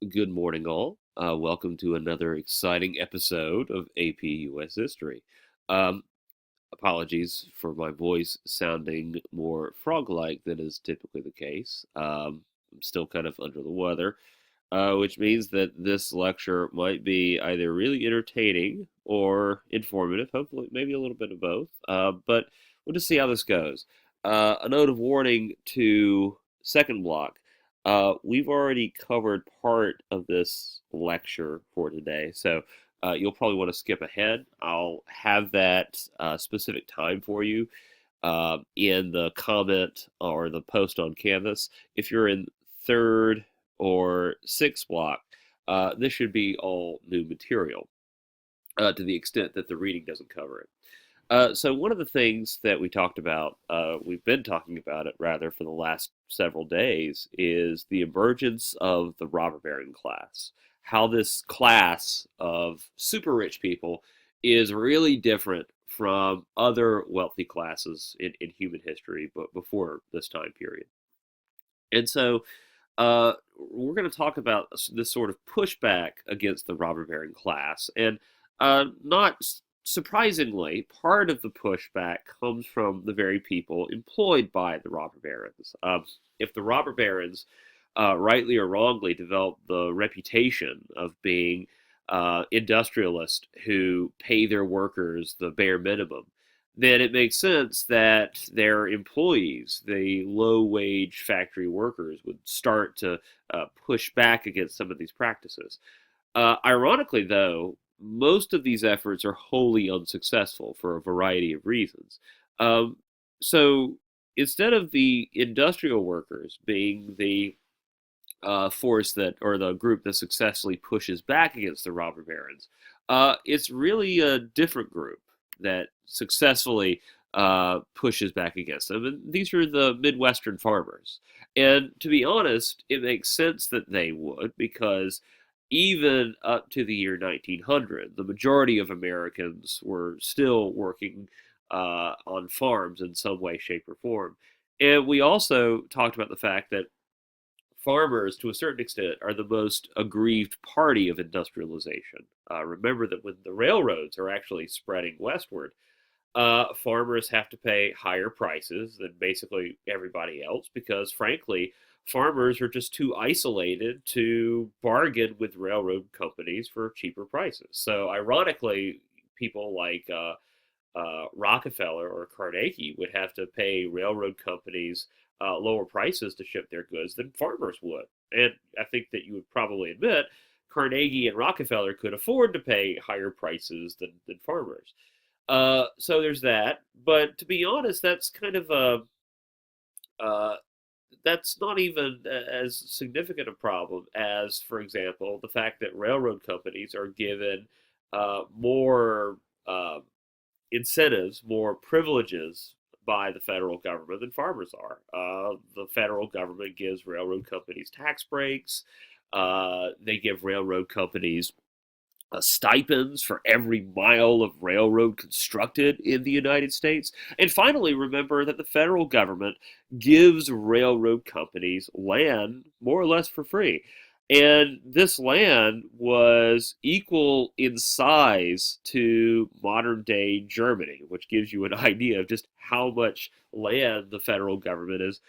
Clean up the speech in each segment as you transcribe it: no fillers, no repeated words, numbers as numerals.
Good morning, all. Welcome to another exciting episode of AP US History. Um, Apologies for my voice sounding more frog-like than is typically the case. I'm still kind of under the weather, which means that this lecture might be either really entertaining or informative, hopefully, maybe a little bit of both. But we'll just see how this goes. A note of warning to second block. We've already covered part of this lecture for today, so you'll probably want to skip ahead. I'll have that specific time for you in the comment or the post on Canvas. If you're in third or sixth block, this should be all new material to the extent that the reading doesn't cover it. So one of the things that we've been talking about it rather for the last several days, is the emergence of the robber baron class. How this class of super rich people is really different from other wealthy classes in human history, but before this time period. And so we're going to talk about this sort of pushback against the robber baron class. And not surprisingly, part of the pushback comes from the very people employed by the robber barons. If the robber barons, rightly or wrongly, develop the reputation of being industrialists who pay their workers the bare minimum, then it makes sense that their employees, the low wage factory workers, would start to push back against some of these practices. Ironically, though, most of these efforts are wholly unsuccessful for a variety of reasons. Um, so instead of the industrial workers being the force that, or the group that successfully pushes back against the robber barons, it's really a different group that successfully pushes back against them. And these are the Midwestern farmers. And to be honest, it makes sense that they would, because even up to the year 1900, the majority of Americans were still working on farms in some way, shape, or form. And we also talked about the fact that farmers, to a certain extent, are the most aggrieved party of industrialization. Remember that when the railroads are actually spreading westward, farmers have to pay higher prices than basically everybody else because, frankly, farmers are just too isolated to bargain with railroad companies for cheaper prices. So, ironically, people like Rockefeller or Carnegie would have to pay railroad companies lower prices to ship their goods than farmers would. And I think that you would probably admit Carnegie and Rockefeller could afford to pay higher prices than farmers. So there's that. But to be honest, that's kind of a that's not even as significant a problem as, for example, the fact that railroad companies are given more incentives, more privileges by the federal government than farmers are. The federal government gives railroad companies tax breaks. They give railroad companies stipends for every mile of railroad constructed in the United States. And finally, remember that the federal government gives railroad companies land more or less for free. And this land was equal in size to modern day Germany, which gives you an idea of just how much land the federal government has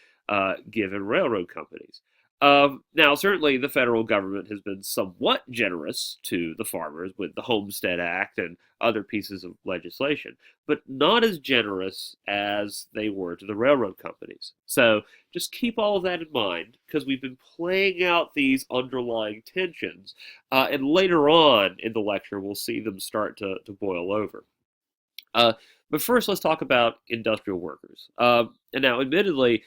given railroad companies. Now, certainly, the federal government has been somewhat generous to the farmers with the Homestead Act and other pieces of legislation, but not as generous as they were to the railroad companies. So just keep all of that in mind, because we've been playing out these underlying tensions, and later on in the lecture, we'll see them start to boil over. Uh, but first, let's talk about industrial workers. And now, admittedly,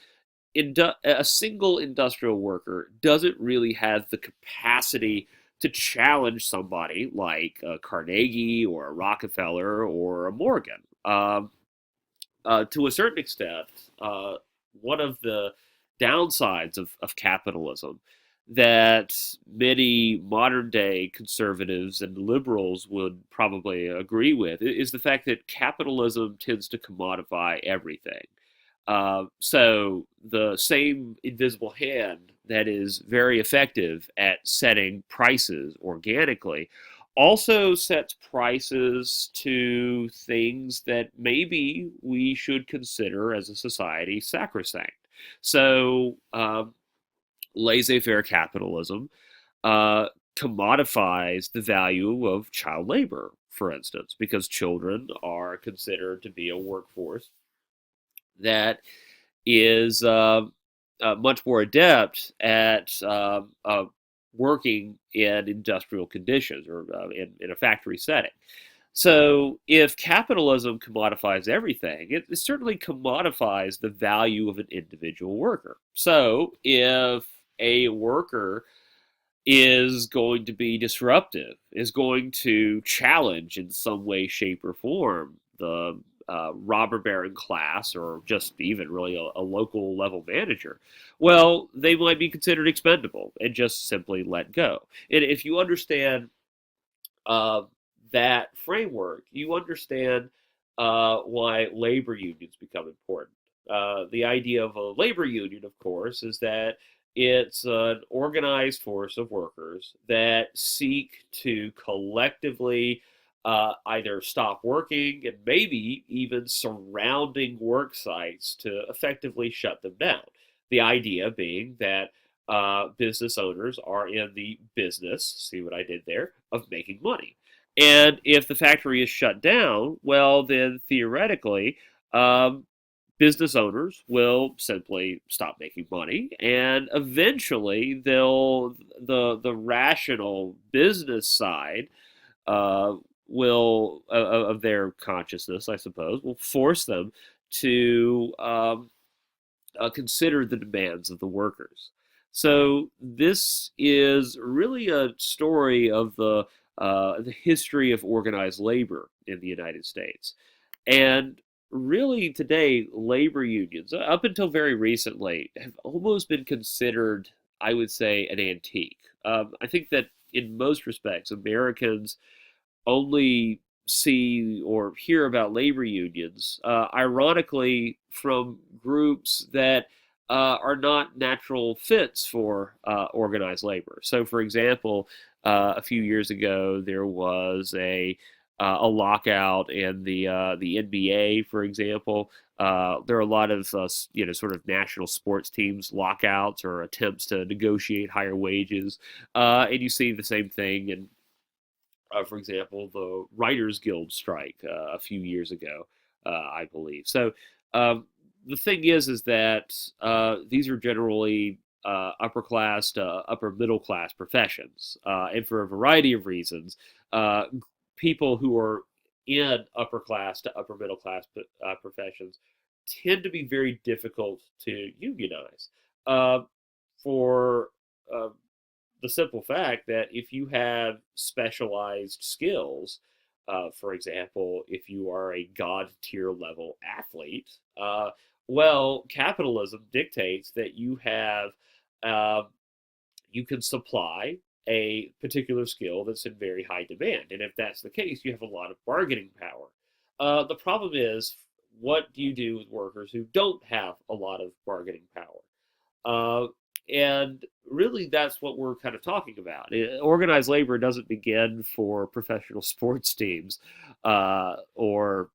a single industrial worker doesn't really have the capacity to challenge somebody like a Carnegie or a Rockefeller or a Morgan. To a certain extent, one of the downsides of capitalism that many modern day conservatives and liberals would probably agree with is the fact that capitalism tends to commodify everything. So the same invisible hand that is very effective at setting prices organically also sets prices to things that maybe we should consider as a society sacrosanct. So, laissez faire capitalism uh, commodifies the value of child labor, for instance, because children are considered to be a workforce that is much more adept at working in industrial conditions or in a factory setting. So, if capitalism commodifies everything, it certainly commodifies the value of an individual worker. So, if a worker is going to be disruptive, is going to challenge in some way, shape, or form the robber baron class, or just even really a local level manager, well, they might be considered expendable and just simply let go. And if you understand uh, that framework, you understand why labor unions become important. The idea of a labor union, of course, is that it's an organized force of workers that seek to collectively either stop working and maybe even surrounding work sites to effectively shut them down. The idea being that business owners are in the business, see what I did there, of making money. And if the factory is shut down, well, then theoretically, um, business owners will simply stop making money, and eventually, the rational business side uh, will of their consciousness, I suppose, will force them to consider the demands of the workers. So this is really a story of the history of organized labor in the United States, and really today labor unions, up until very recently, have almost been considered, I would say, an antique. I think that in most respects, Americans only see or hear about labor unions, ironically, from groups that are not natural fits for organized labor. So, for example, a few years ago, there was a lockout in the NBA, for example. There are a lot of sort of national sports teams lockouts or attempts to negotiate higher wages, and you see the same thing in for example, the Writers Guild strike a few years ago, I believe. So um, the thing is that these are generally upper class to upper middle class professions, and for a variety of reasons, uh, people who are in upper class to upper middle class professions tend to be very difficult to unionize. Uh, for uh, the simple fact that if you have specialized skills, for example, if you are a god tier level athlete, well, capitalism dictates that uh, you can supply a particular skill that's in very high demand, and if that's the case, you have a lot of bargaining power. The problem is, what do you do with workers who don't have a lot of bargaining power? Uh, and really, that's what we're kind of talking about. Organized labor doesn't begin for professional sports teams or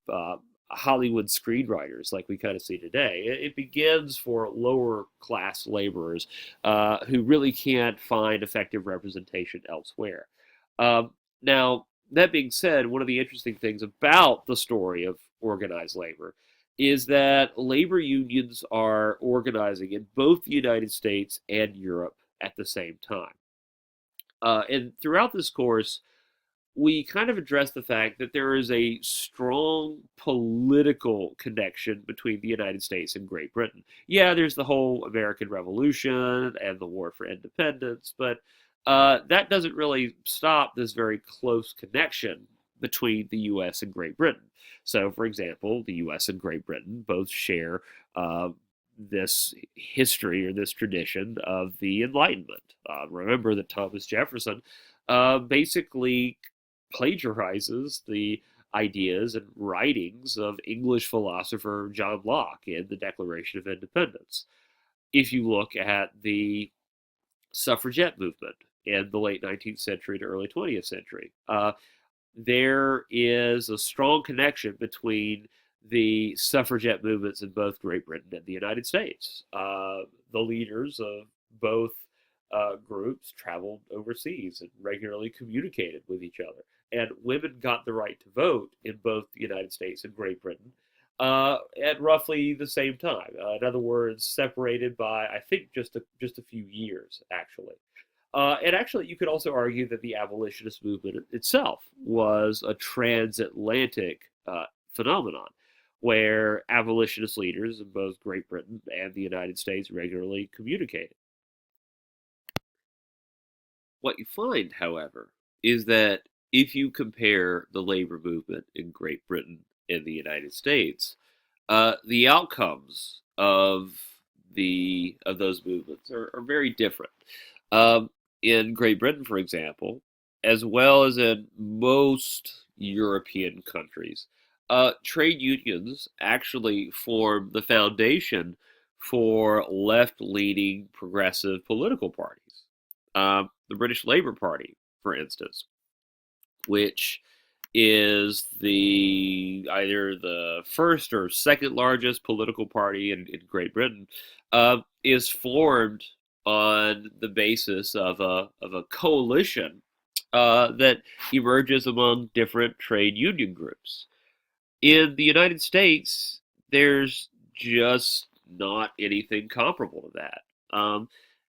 Hollywood screenwriters like we kind of see today. It begins for lower class laborers who really can't find effective representation elsewhere. Now, that being said, one of the interesting things about the story of organized labor is that labor unions are organizing in both the United States and Europe at the same time. And throughout this course, we kind of address the fact that there is a strong political connection between the United States and Great Britain. Yeah, there's the whole American Revolution and the War for Independence, but that doesn't really stop this very close connection between the U.S. and Great Britain. So, for example, the U.S. and Great Britain both share uh, this history or this tradition of the Enlightenment. Remember that Thomas Jefferson basically plagiarizes the ideas and writings of English philosopher John Locke in the Declaration of Independence. If you look at the suffragette movement in the late 19th century to early 20th century. There is a strong connection between the suffragette movements in both Great Britain and the United States. The leaders of both groups traveled overseas and regularly communicated with each other. And women got the right to vote in both the United States and Great Britain at roughly the same time. In other words, separated by, I think, just a few years, actually. And actually, you could also argue that the abolitionist movement itself was a transatlantic phenomenon, where abolitionist leaders in both Great Britain and the United States regularly communicated. What you find, however, is that if you compare the labor movement in Great Britain and the United States, the outcomes of those movements are very different. In Great Britain, for example, as well as in most European countries, trade unions actually form the foundation for left-leaning progressive political parties. The British Labour Party, for instance, which is the either the first or second largest political party in Great Britain, is formed on the basis of a coalition that emerges among different trade union groups. In the United States, there's just not anything comparable to that.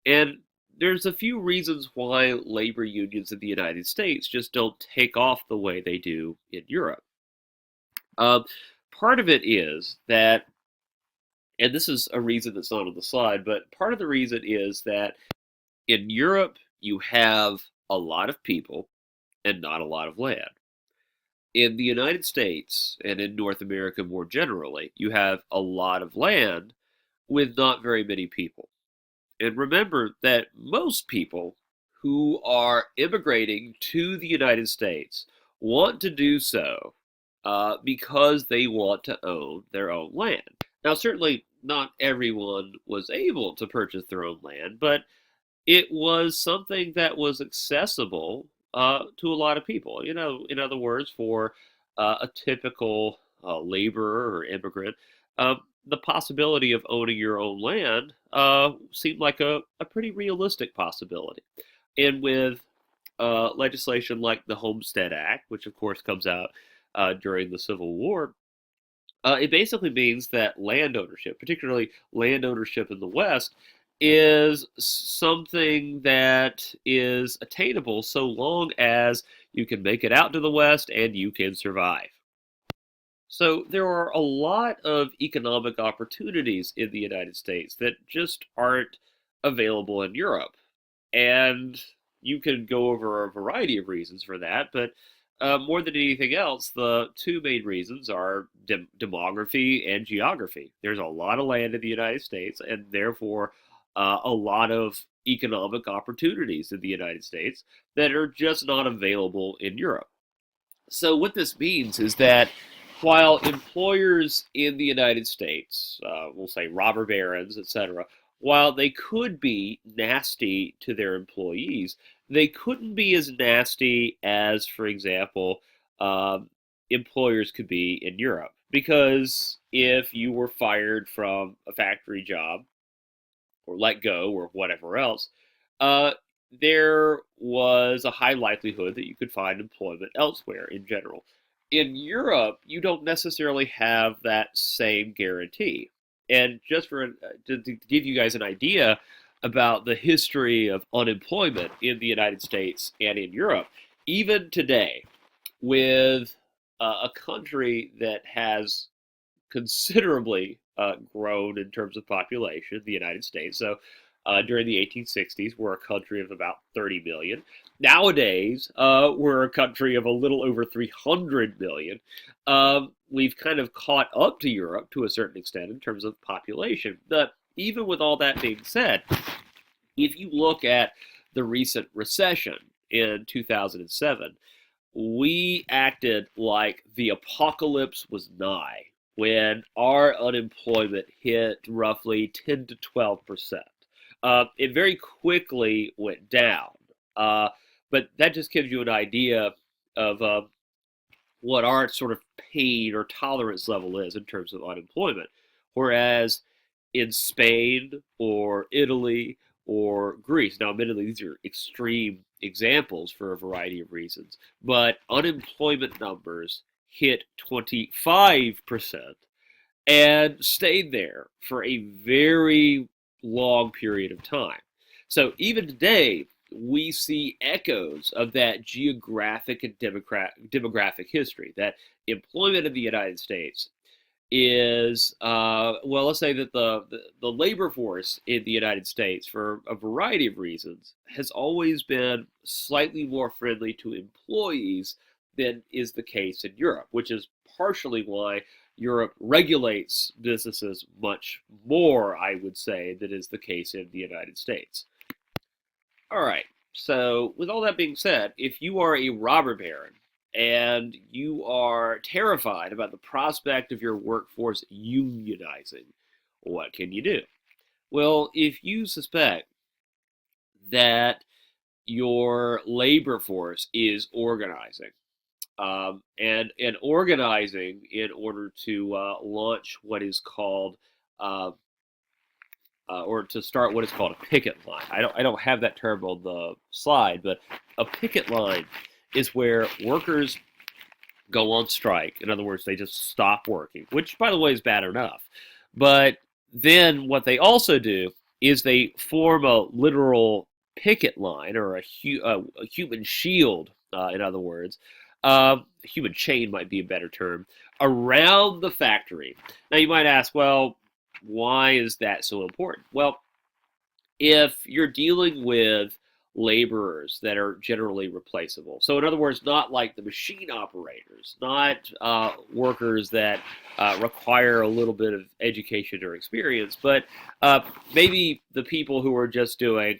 And there's a few reasons why labor unions in the United States just don't take off the way they do in Europe. Um, Part of it is that, and this is a reason that's not on the slide, but part of the reason is that in Europe, you have a lot of people and not a lot of land. In the United States and in North America more generally, you have a lot of land with not very many people. And remember that most people who are immigrating to the United States want to do so because they want to own their own land. Now, certainly not everyone was able to purchase their own land, but it was something that was accessible to a lot of people. You know, in other words, for a typical laborer or immigrant, the possibility of owning your own land seemed like a pretty realistic possibility. And with legislation like the Homestead Act, which of course comes out during the Civil War, it basically means that land ownership, particularly land ownership in the West, is something that is attainable so long as you can make it out to the West and you can survive. So there are a lot of economic opportunities in the United States that just aren't available in Europe. And you can go over a variety of reasons for that, but more than anything else, the two main reasons are demography and geography. There's a lot of land in the United States, and therefore a lot of economic opportunities in the United States that are just not available in Europe. So what this means is that while employers in the United States, we'll say robber barons, etc., while they could be nasty to their employees, they couldn't be as nasty as, for example, employers could be in Europe. Because if you were fired from a factory job, or let go, or whatever else, uh, there was a high likelihood that you could find employment elsewhere in general. In Europe, you don't necessarily have that same guarantee. And just to give you guys an idea about the history of unemployment in the United States and in Europe, even today, with a country that has considerably grown in terms of population, the United States. So during the 1860s, we're a country of about 30 million. Nowadays, we're a country of a little over 300 million. We've kind of caught up to Europe to a certain extent in terms of population. But even with all that being said, if you look at the recent recession in 2007, we acted like the apocalypse was nigh when our unemployment hit roughly 10 to 12%. it very quickly went down. Uh, but that just gives you an idea of what our sort of pain or tolerance level is in terms of unemployment. Whereas in Spain or Italy or Greece, now admittedly these are extreme examples for a variety of reasons, but unemployment numbers hit 25% and stayed there for a very long period of time. So even today, we see echoes of that geographic and demographic history. That employment in the United States is, well, let's say that the labor force in the United States, for a variety of reasons, has always been slightly more friendly to employees than is the case in Europe, which is partially why Europe regulates businesses much more, I would say, than is the case in the United States. All right. So, with all that being said, if you are a robber baron and you are terrified about the prospect of your workforce unionizing, what can you do? Well, if you suspect that your labor force is organizing, and organizing in order to launch what is called uh, or to start what is called a picket line. I don't have that term on the slide, but a picket line is where workers go on strike. In other words, they just stop working, which, by the way, is bad enough. But then what they also do is they form a literal picket line or a human shield, in other words. Human chain might be a better term, around the factory. Now, you might ask, well, why is that so important? Well, if you're dealing with laborers that are generally replaceable. So, in other words, not like the machine operators, not workers that require a little bit of education or experience, but maybe the people who are just doing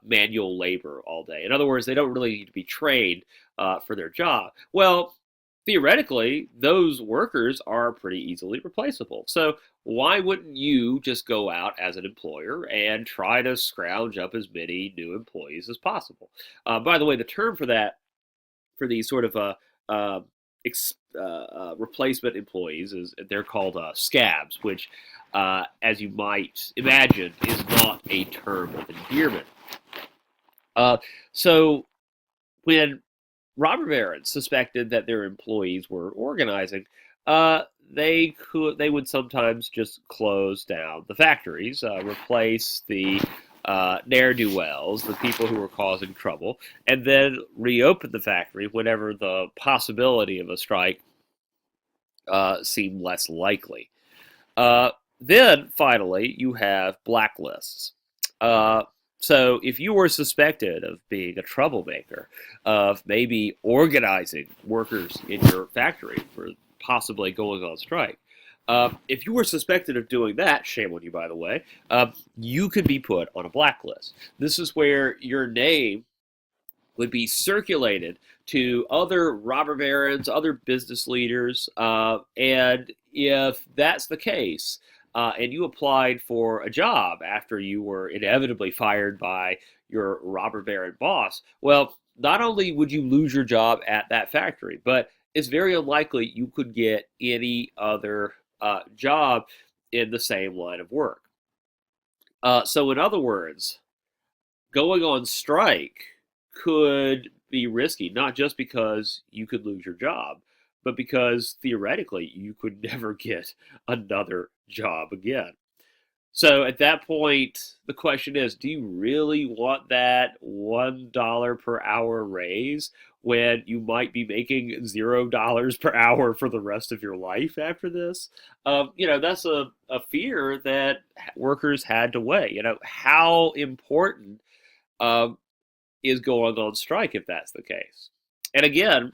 manual labor all day. In other words, they don't really need to be trained for their job. Well, theoretically, those workers are pretty easily replaceable. So, why wouldn't you just go out as an employer and try to scrounge up as many new employees as possible? By the way, the term for that, for these sort of uh, replacement employees, is they're called scabs, which, as you might imagine, is not a term of endearment. Uh, so when robber barons suspected that their employees were organizing, uh, they would sometimes just close down the factories, replace the ne'er do wells, the people who were causing trouble, and then reopen the factory whenever the possibility of a strike seemed less likely. Uh, then finally, you have blacklists. Uh, so if you were suspected of being a troublemaker, of maybe organizing workers in your factory for possibly going on strike, if you were suspected of doing that, shame on you, by the way, you could be put on a blacklist. This is where your name would be circulated to other robber barons, other business leaders, and if that's the case, and you applied for a job after you were inevitably fired by your robber baron boss, well, not only would you lose your job at that factory, but it's very unlikely you could get any other job in the same line of work. So, in other words, going on strike could be risky, not just because you could lose your job, but because theoretically you could never get another job again. So at that point, the question is, do you really want that $1 per hour raise when you might be making $0 per hour for the rest of your life after this? That's a fear that workers had to weigh. How important um, is going on strike if that's the case. And again,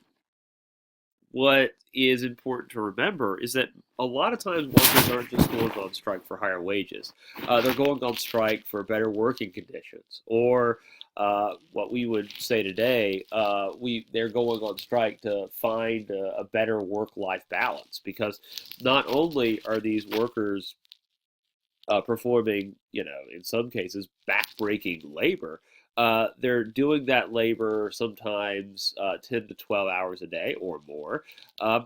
what is important to remember is that a lot of times workers aren't just going on strike for higher wages. They're going on strike for better working conditions, or what we would say today, they're going on strike to find a better work-life balance. Because not only are these workers performing, in some cases, backbreaking labor. They're doing that labor sometimes 10 to 12 hours a day or more, uh,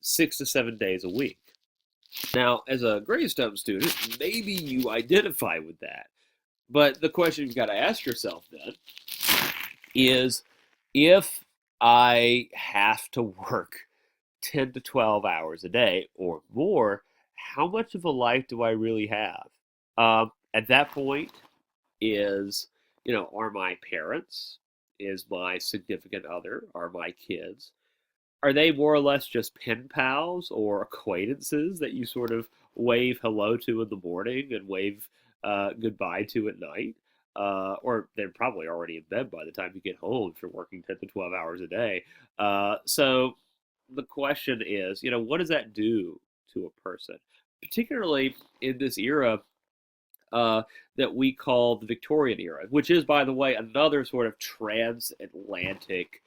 6 to 7 days a week. Now, as a Greystone student, maybe you identify with that. But the question you've got to ask yourself then is, if I have to work 10 to 12 hours a day or more, how much of a life do I really have? At that point, are my parents, is my significant other, are my kids, are they more or less just pen pals or acquaintances that you sort of wave hello to in the morning and wave goodbye to at night? Or they're probably already in bed by the time you get home if you're working 10 to 12 hours a day. So the question is, what does that do to a person? Particularly in this era that we call the Victorian era, which is, by the way, another sort of transatlantic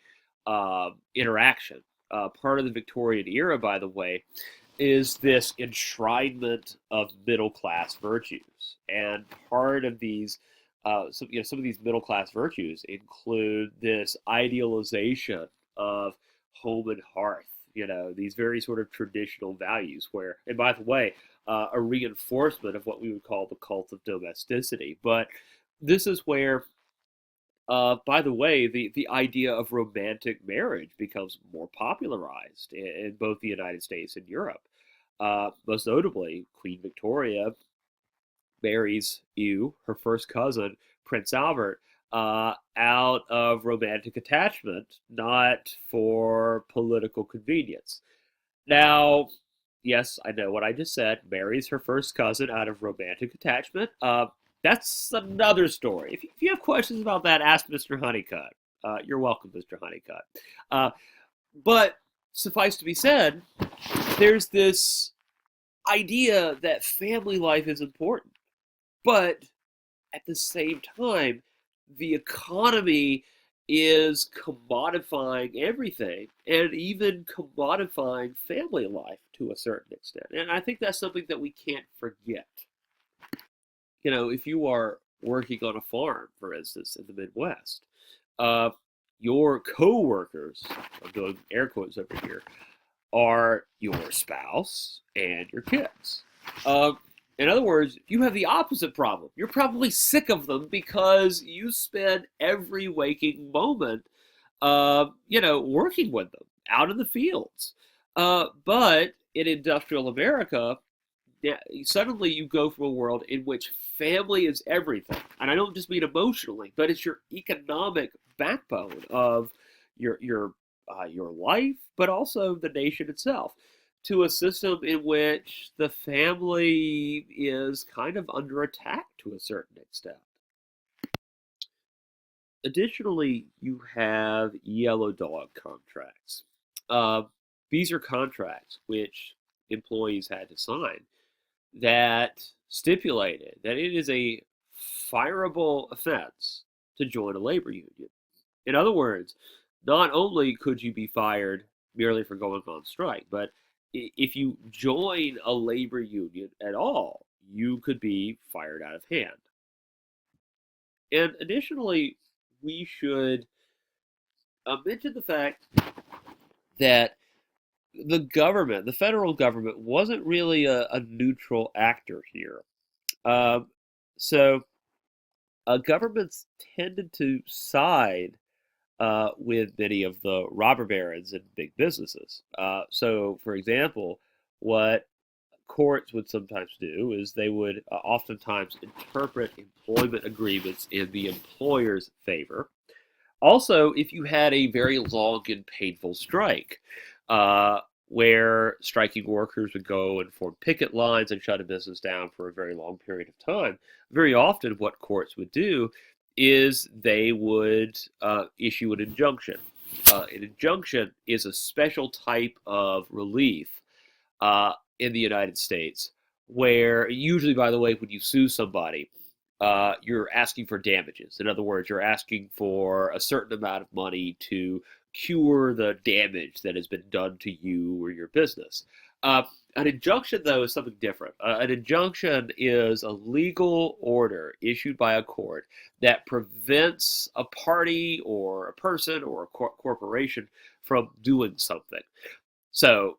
interaction. Part of the Victorian era, by the way, is this enshrinement of middle class virtues, and part of these, some of these middle class virtues include this idealization of home and hearth. These very sort of traditional values, where, and by the way, a reinforcement of what we would call the cult of domesticity. But this is where, by the way, the idea of romantic marriage becomes more popularized in both the United States and Europe. Most notably, Queen Victoria marries her first cousin, Prince Albert, out of romantic attachment, not for political convenience. Now, yes, I know what I just said. Marries her first cousin out of romantic attachment. That's another story. If you have questions about that, ask Mr. Honeycutt. You're welcome, Mr. Honeycutt. Uh, but suffice to be said, there's this idea that family life is important. But at the same time, the economy is commodifying everything, and even commodifying family life to a certain extent. And I think that's something that we can't forget. If you are working on a farm, for instance, in the Midwest, uh, your co-workers, I'm doing air quotes over here, are your spouse and your kids. Um, in other words, you have the opposite problem. You're probably sick of them because you spend every waking moment, working with them out in the fields. But in industrial America, yeah, suddenly you go from a world in which family is everything, and I don't just mean emotionally, but it's your economic backbone of your life, but also the nation itself, to a system in which the family is kind of under attack to a certain extent. Additionally, you have yellow dog contracts. Uh, these are contracts which employees had to sign that stipulated that it is a fireable offense to join a labor union. In other words, not only could you be fired merely for going on strike, but if you join a labor union at all, you could be fired out of hand. And additionally, we should mention the fact that the federal government, wasn't really a neutral actor here. Um, so governments tended to side with many of the robber barons and big businesses. So, for example, what courts would sometimes do is they would oftentimes interpret employment agreements in the employer's favor. Also, if you had a very long and painful strike, uh, where striking workers would go and form picket lines and shut a business down for a very long period of time, very often what courts would do is they would issue an injunction. An injunction is a special type of relief in the United States, where usually, by the way, when you sue somebody, you're asking for damages. In other words, you're asking for a certain amount of money to cure the damage that has been done to you or your business. Uh, an injunction, though, is something different. An injunction is a legal order issued by a court that prevents a party or a person or a corporation from doing something. So,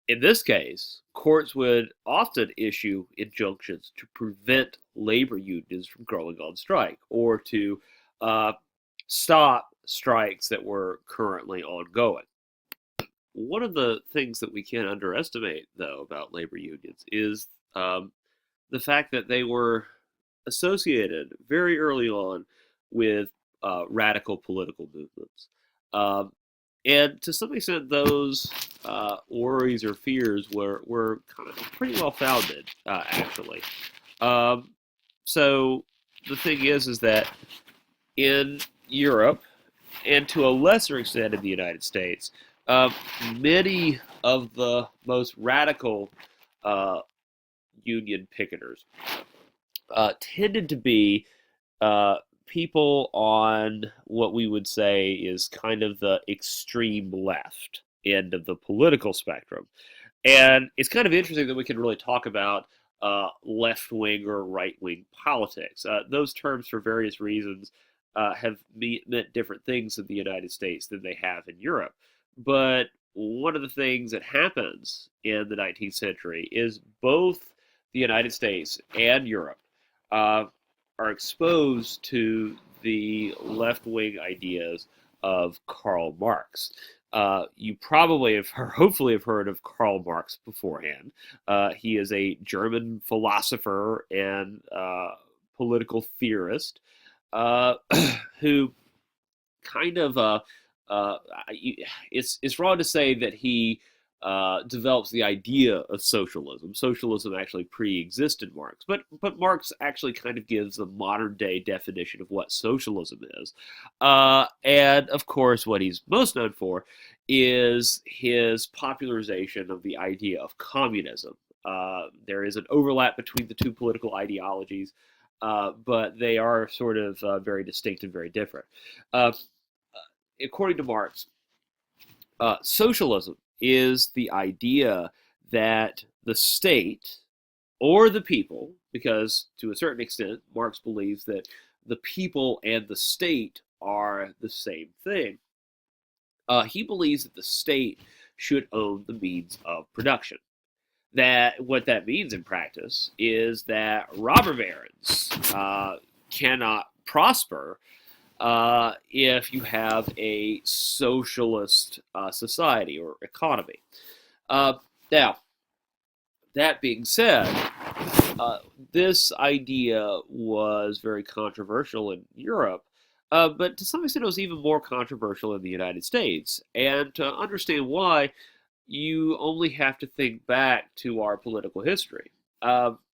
in this case, courts would often issue injunctions to prevent labor unions from going on strike or to uh, stop strikes that were currently ongoing. One of the things that we can't underestimate, though, about labor unions is the fact that they were associated very early on with radical political movements. Um, and to some extent, those worries or fears were kind of pretty well founded, actually. Um, so the thing is that in Europe, and to a lesser extent in the United States, uh, many of the most radical uh, union picketers tended to be uh, people on what we would say is kind of the extreme left end of the political spectrum. And it's kind of interesting that we can really talk about left wing or right wing politics. Those terms, for various reasons, have meant different things in the United States than they have in Europe. But one of the things that happens in the 19th century is both the United States and Europe uh, are exposed to the left wing ideas of Karl Marx. You probably have heard, hopefully have heard of Karl Marx beforehand. He is a German philosopher and political theorist uh, who kind of uh, it's wrong to say that he develops the idea of socialism. Socialism actually pre-existed Marx, but Marx actually kind of gives a modern day definition of what socialism is. And of course, what he's most known for is his popularization of the idea of communism. There is an overlap between the two political ideologies, but they are sort of very distinct and very different. Uh, According to Marx, socialism is the idea that the state or the people, because to a certain extent, Marx believes that the people and the state are the same thing. He believes that the state should own the means of production. That what that means in practice is that robber barons cannot prosper if you have a socialist society or economy. Now, that being said, uh, this idea was very controversial in Europe, but to some extent it was even more controversial in the United States. And to understand why, you only have to think back to our political history.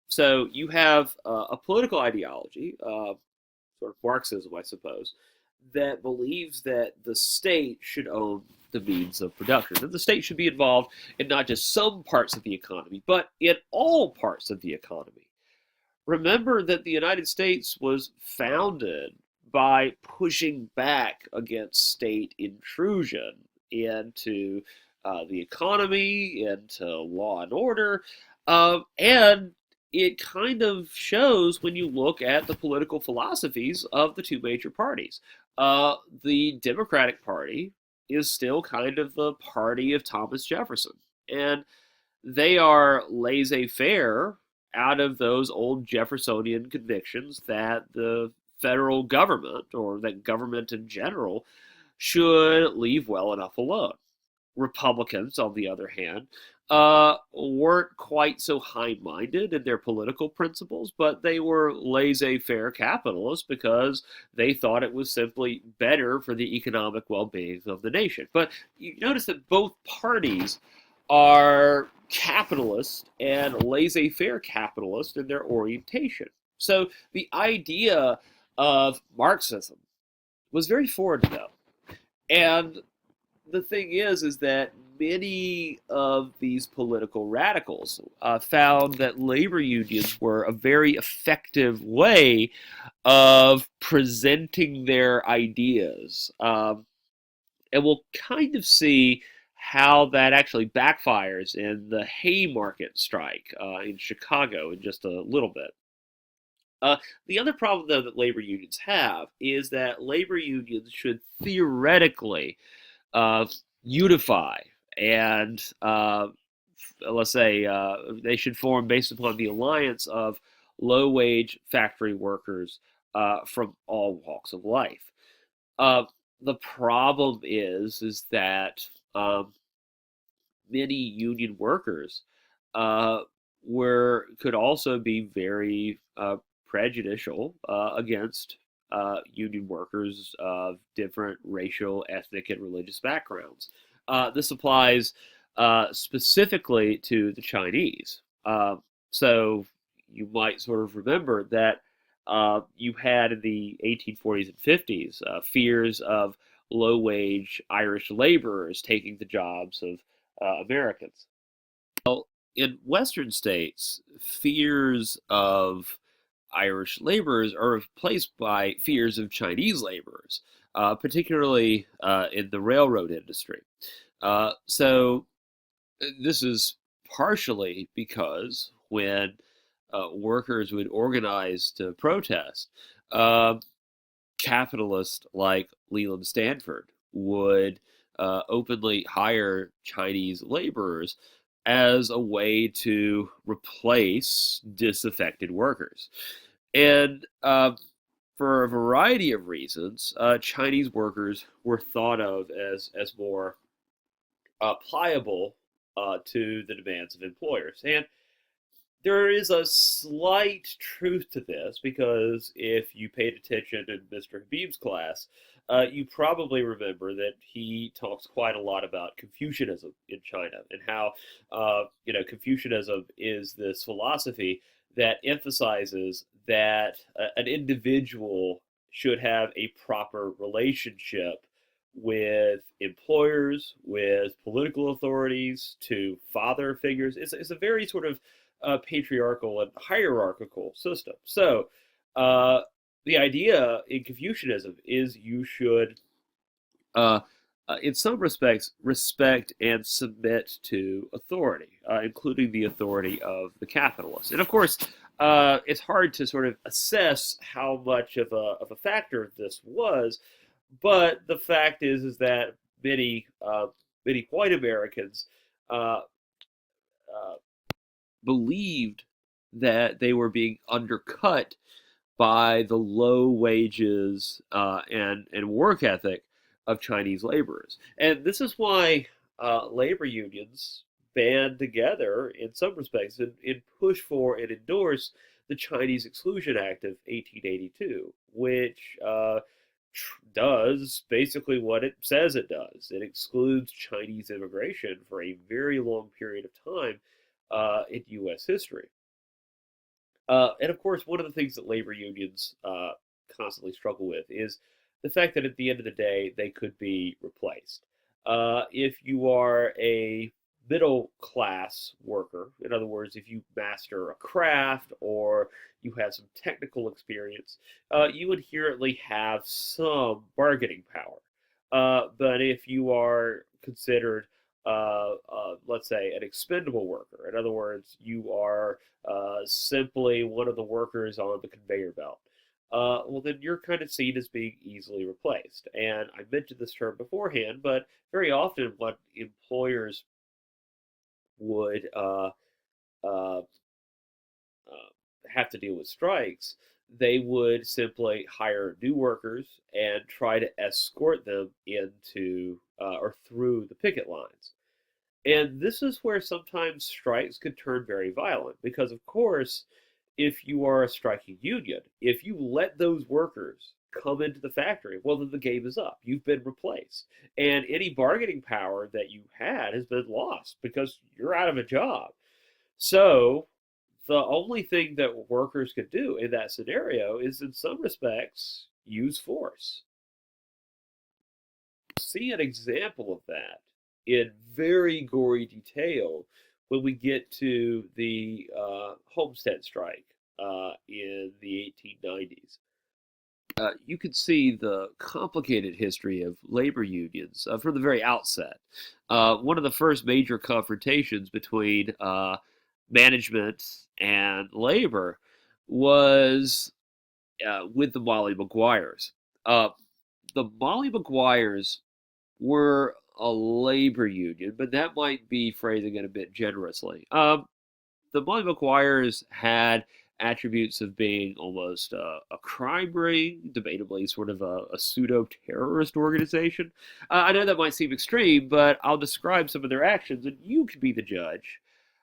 So you have a political ideology, sort of Marxism, I suppose, that believes that the state should own the means of production. That the state should be involved in not just some parts of the economy, but in all parts of the economy. Remember that the United States was founded by pushing back against state intrusion into the economy, into law and order, and it kind of shows when you look at the political philosophies of the two major parties. The Democratic Party is still kind of the party of Thomas Jefferson, and they are laissez-faire out of those old Jeffersonian convictions that the federal government or that government in general should leave well enough alone. Republicans, on the other hand, weren't quite so high minded in their political principles, but they were laissez faire capitalists because they thought it was simply better for the economic well being of the nation. But you notice that both parties are capitalist and laissez faire capitalist in their orientation. So the idea of Marxism was very foreign to them. And the thing is that many of these political radicals found that labor unions were a very effective way of presenting their ideas. And we'll kind of see how that actually backfires in the Haymarket strike in Chicago in just a little bit. Uh, the other problem, though, that labor unions have is that labor unions should theoretically uh, unify and let's say they should form based upon the alliance of low wage factory workers from all walks of life. Uh, the problem is that many union workers uh, could also be very prejudicial against union workers of different racial, ethnic, and religious backgrounds. This applies specifically to the Chinese. So you might sort of remember that you had in the 1840s and 50s fears of low wage Irish laborers taking the jobs of Americans. Well, in Western states, fears of Irish laborers are replaced by fears of Chinese laborers, particularly in the railroad industry. So this is partially because when workers would organize to protest, uh, capitalists like Leland Stanford would openly hire Chinese laborers as a way to replace disaffected workers. And for a variety of reasons, Chinese workers were thought of as more pliable to the demands of employers. And there is a slight truth to this because if you paid attention in Mr. Habib's class, you probably remember that he talks quite a lot about Confucianism in China and how Confucianism is this philosophy that emphasizes that an individual should have a proper relationship with employers, with political authorities, to father figures. It's a very sort of patriarchal and hierarchical system. So, uh, the idea in Confucianism is you should, uh, in some respects, respect and submit to authority, including the authority of the capitalist. And of course, it's hard to sort of assess how much of a factor this was, but the fact is that many white Americans uh, uh, believed that they were being undercut by the low wages and work ethic of Chinese laborers. And this is why labor unions band together in some respects and push for and endorse the Chinese Exclusion Act of 1882, which does basically what it says it does. It excludes Chinese immigration for a very long period of time in U.S. history. And of course, one of the things that labor unions constantly struggle with is the fact that at the end of the day, they could be replaced. If you are a middle class worker, in other words, if you master a craft or you have some technical experience, you inherently have some bargaining power. But if you are considered, let's say, an expendable worker, in other words, you are simply one of the workers on the conveyor belt. Well, then you're kind of seen as being easily replaced. And I mentioned this term beforehand, but very often what employers would uh, have to deal with strikes, they would simply hire new workers and try to escort them into or through the picket lines. And this is where sometimes strikes could turn very violent because, of course, if you are a striking union, if you let those workers come into the factory, well, then the game is up. You've been replaced. And any bargaining power that you had has been lost because you're out of a job. So the only thing that workers could do in that scenario is, in some respects, use force. See an example of that in very gory detail when we get to the Homestead strike in the 1890s. you could see the complicated history of labor unions from the very outset. One of the first major confrontations between management and labor was with the Molly Maguires. Uh, the Molly Maguires were a labor union, but that might be phrasing it a bit generously. The Molly Maguires had attributes of being almost a crime ring, debatably sort of a pseudo terrorist organization. I know that might seem extreme, but I'll describe some of their actions, and you can be the judge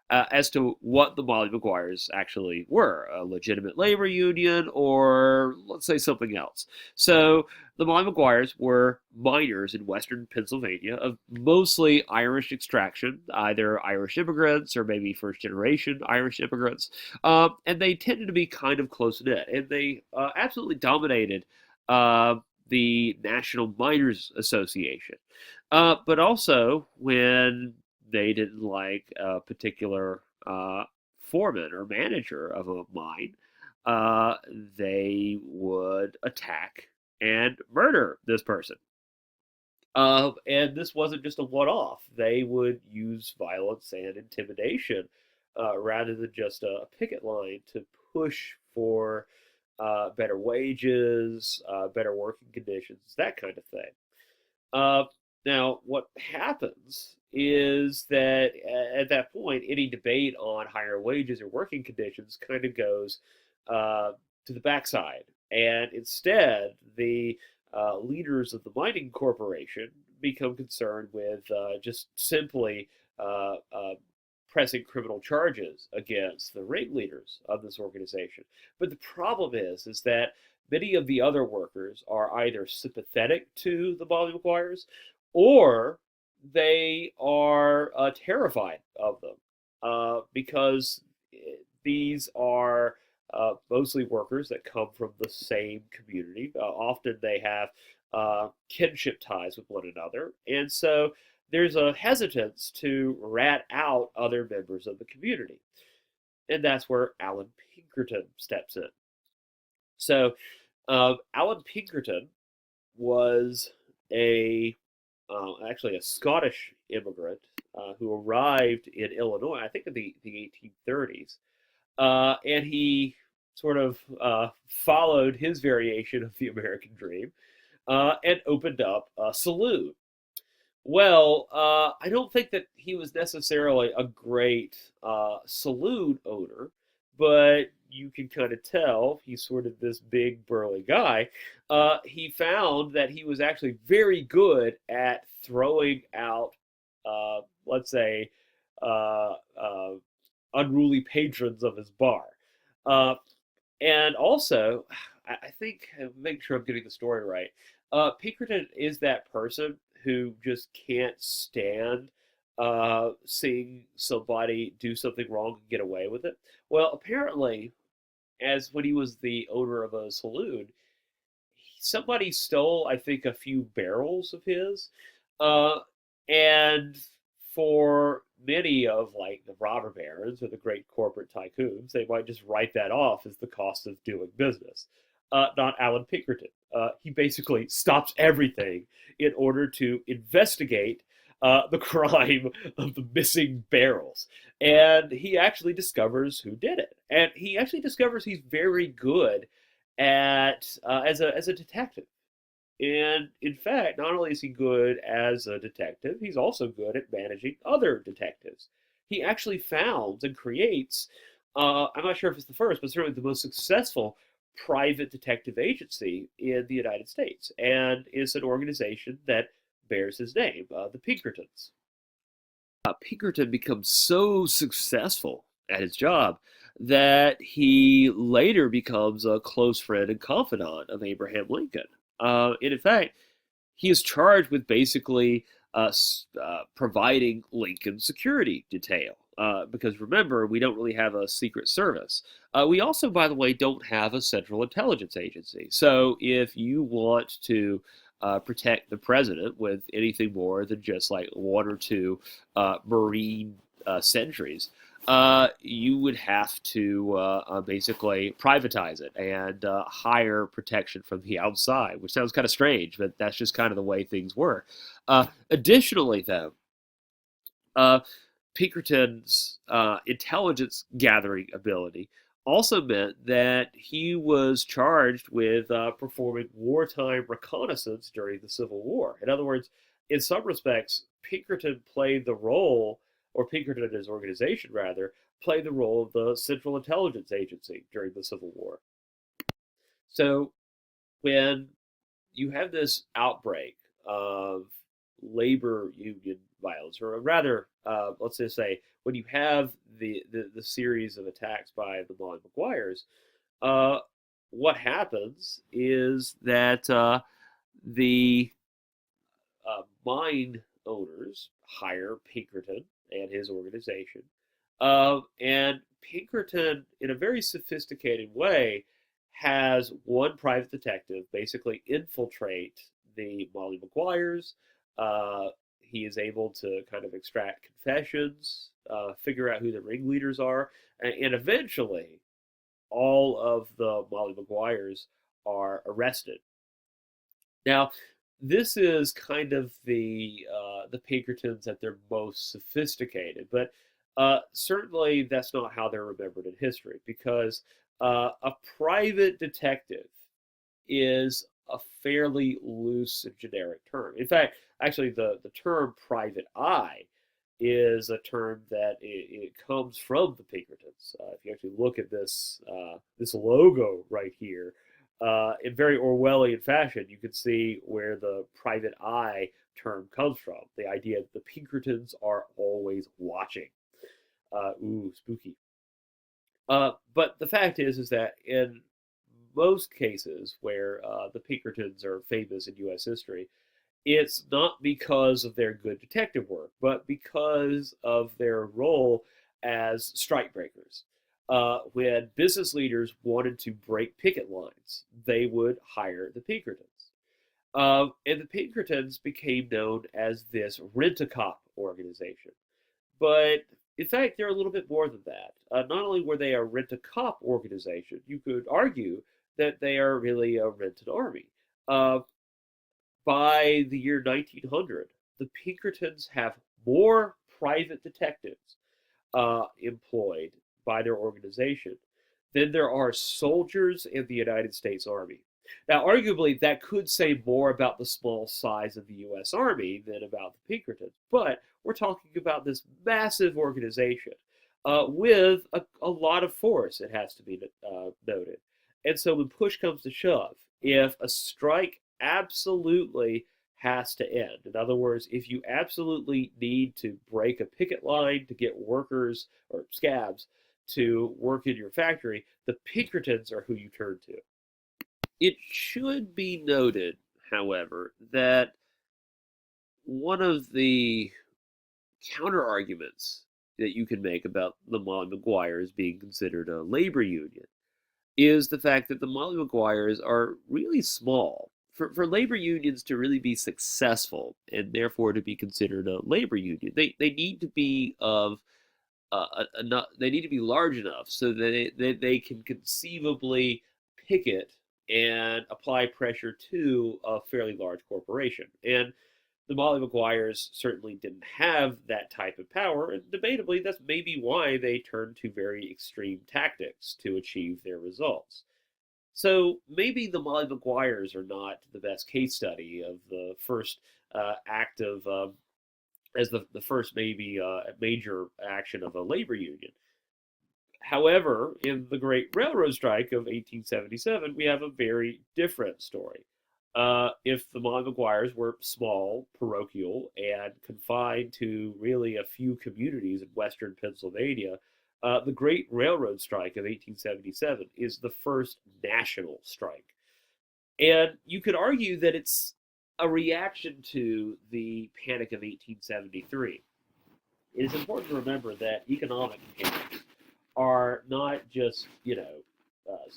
as to what the Molly Maguires actually were, a legitimate labor union or let's say something else. So the Molly Maguires were miners in western Pennsylvania of mostly Irish extraction, either Irish immigrants or maybe first generation Irish immigrants. And they tended to be kind of close knit, and they absolutely dominated the National Miners Association. But also, when they didn't like a particular foreman or manager of a mine, uh, they would attack and murder this person. And this wasn't just a one off. They would use violence and intimidation rather than just a picket line to push for better wages, better working conditions, that kind of thing. Uh, Now, what happens is that at that point, any debate on higher wages or working conditions kind of goes uh, to the backside. And instead, the leaders of the mining corporation become concerned with just simply pressing criminal charges against the ringleaders of this organization. But the problem is that many of the other workers are either sympathetic to the Molly Maguires or they are terrified of them because these are mostly workers that come from the same community. Often they have kinship ties with one another, and so there's a hesitance to rat out other members of the community, and that's where Alan Pinkerton steps in. So Alan Pinkerton was a actually a Scottish immigrant who arrived in Illinois, I think in the 1830s, and he sort of followed his variation of the American dream and opened up a saloon. Well, I don't think that he was necessarily a great saloon owner, but you can kind of tell he's sort of this big burly guy. He found that he was actually very good at throwing out, let's say, uh, uh, unruly patrons of his bar. Uh, and also, I think, make sure I'm getting the story right. Pinkerton is that person who just can't stand seeing somebody do something wrong and get away with it. Well, apparently, as when he was the owner of a saloon, somebody stole, I think, a few barrels of his, uh, and for many of like the robber barons or the great corporate tycoons, they might just write that off as the cost of doing business. Not Alan Pinkerton. He basically stops everything in order to investigate the crime of the missing barrels. And he actually discovers who did it. And he actually discovers he's very good at as a detective. And in fact, not only is he good as a detective, he's also good at managing other detectives. He actually founds and creates, I'm not sure if it's the first, but certainly the most successful private detective agency in the United States. And is an organization that bears his name, the Pinkertons. Pinkerton becomes so successful at his job that he later becomes a close friend and confidant of Abraham Lincoln. And in fact, he is charged with basically providing Lincoln's security detail. Because remember, we don't really have a secret service. We also, by the way, don't have a central intelligence agency. So if you want to protect the president with anything more than just like one or two Marine sentries, you would have to basically privatize it and hire protection from the outside, which sounds kind of strange, but that's just kind of the way things were. Additionally, though, uh, Pinkerton's intelligence gathering ability also meant that he was charged with performing wartime reconnaissance during the Civil War. In other words, in some respects, Pinkerton played the role, or Pinkerton and his organization, rather, played the role of the Central Intelligence Agency during the Civil War. So when you have this outbreak of labor union violence, or rather, let's just say, when you have the series of attacks by the Molly Maguires, uh, what happens is that the mine owners hire Pinkerton and his organization. And Pinkerton, in a very sophisticated way, has one private detective basically infiltrate the Molly Maguires. He is able to kind of extract confessions, figure out who the ringleaders are, and eventually all of the Molly Maguires are arrested. Now, this is kind of the Pinkertons at their most sophisticated, but certainly that's not how they're remembered in history, because a private detective is a fairly loose and generic term. In fact, actually, the term private eye is a term that it comes from the Pinkertons. If you actually look at this logo right here, in very Orwellian fashion, you can see where the private eye term comes from. The idea that the Pinkertons are always watching. Ooh, spooky. But the fact is that in most cases where the Pinkertons are famous in U.S. history, it's not because of their good detective work, but because of their role as strikebreakers. When business leaders wanted to break picket lines, they would hire the Pinkertons. And the Pinkertons became known as this rent-a-cop organization. But in fact, they're a little bit more than that. Not only were they a rent-a-cop organization, you could argue that they are really a rented army. Uh, by the year 1900, the Pinkertons have more private detectives employed by their organization than there are soldiers in the United States Army. Now, arguably, that could say more about the small size of the U.S. Army than about the Pinkertons, but we're talking about this massive organization with a lot of force, it has to be noted. And so when push comes to shove, if a strike absolutely has to end, in other words, if you absolutely need to break a picket line to get workers or scabs to work in your factory, the Pinkertons are who you turn to. It should be noted, however, that one of the counter arguments that you can make about the Molly Maguires being considered a labor union is the fact that the Molly Maguires are really small. For labor unions to really be successful and therefore to be considered a labor union, they need to be of enough, they need to be large enough so that they can conceivably picket and apply pressure to a fairly large corporation. And the Molly Maguires certainly didn't have that type of power, and debatably, that's maybe why they turned to very extreme tactics to achieve their results. So maybe the Molly Maguires are not the best case study of the first act of, as the first maybe major action of a labor union. However, in the Great Railroad Strike of 1877, we have a very different story. If the Molly Maguires were small, parochial, and confined to really a few communities in western Pennsylvania, the Great Railroad Strike of 1877 is the first national strike. And you could argue that it's a reaction to the Panic of 1873. It is important to remember that economic panics are not just,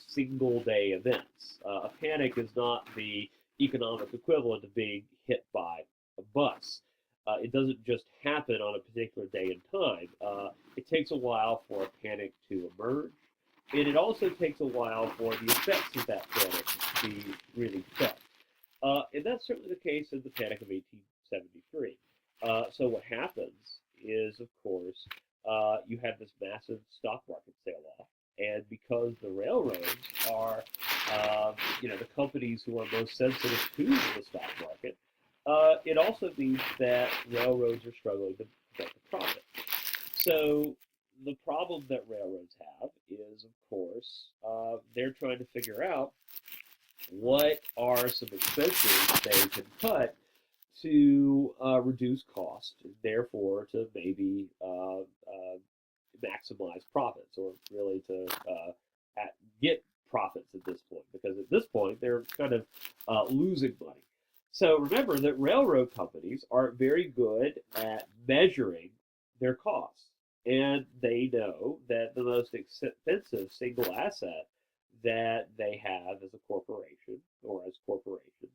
single day events. A panic is not the economic equivalent of being hit by a bus. It doesn't just happen on a particular day and time. It takes a while for a panic to emerge, and it also takes a while for the effects of that panic to be really felt. And that's certainly the case in the Panic of 1873. So what happens is, of course, you have this massive stock market sale-off, and because the railroads are, the companies who are most sensitive to the stock market, it also means that railroads are struggling to make a profit. So the problem that railroads have is, of course, they're trying to figure out what are some expenses they can cut to reduce cost, and therefore to maybe maximize profits, or really to get profits at this point, because at this point they're kind of losing money. So remember that railroad companies are very good at measuring their costs, and they know that the most expensive single asset that they have as a corporation, or as corporations,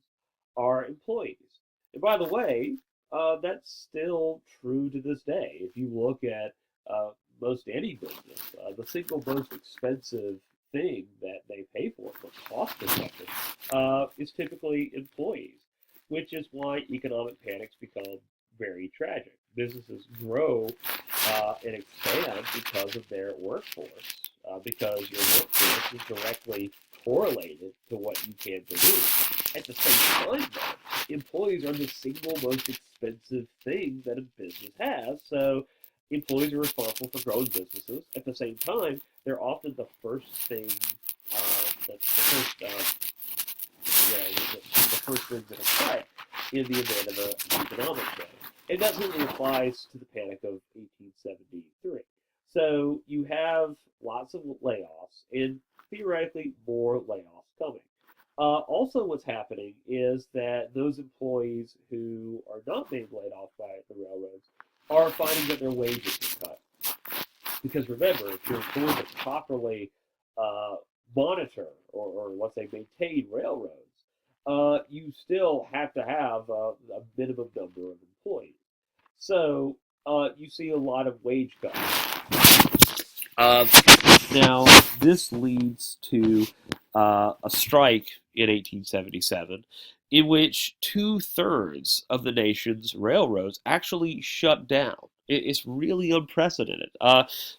are employees. And by the way, that's still true to this day. If you look at most any business, the single most expensive thing that they pay for from a cost perspective is typically employees, which is why economic panics become very tragic. Businesses grow and expand because of their workforce, because your workforce is directly correlated to what you can produce. At the same time, though, employees are the single most expensive thing that a business has. So employees are responsible for growing businesses. At the same time, they're often the first thing, the first thing that are cut in the event of an economic panic. And that really applies to the Panic of 1873. So you have lots of layoffs, and theoretically more layoffs coming. Also, what's happening is that those employees who are not being laid off by the railroads are finding that their wages are cut. Because remember, if you're going to properly monitor, or let's say maintain railroads, you still have to have a minimum number of employees. So you see a lot of wage cuts. Uh, Now, this leads to a strike in 1877 in which two-thirds of the nation's railroads actually shut down. It's really unprecedented.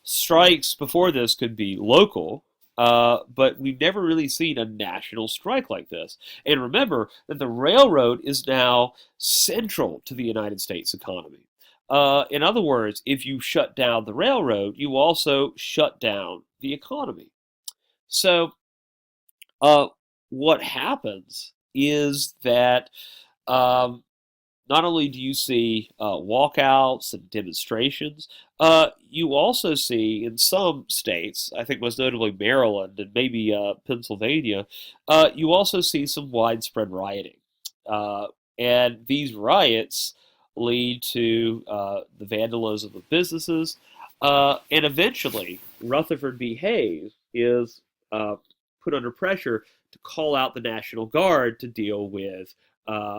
Strikes before this could be local, but we've never really seen a national strike like this. And remember that the railroad is now central to the United States economy. In other words, if you shut down the railroad, you also shut down the economy. So, uh, what happens is that um, not only do you see walkouts and demonstrations, you also see in some states, I think most notably Maryland and maybe Pennsylvania, you also see some widespread rioting. Uh, and these riots lead to the vandalism of businesses, and eventually Rutherford B. Hayes is put under pressure to call out the National Guard to deal with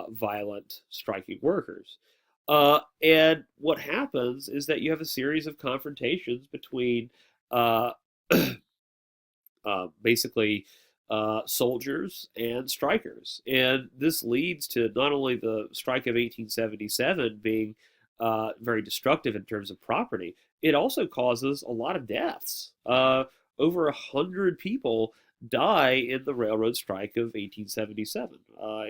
violent striking workers. And what happens is that you have a series of confrontations between uh, basically soldiers and strikers. And this leads to not only the strike of 1877 being very destructive in terms of property, it also causes a lot of deaths. Over 100 people die in the railroad strike of 1877.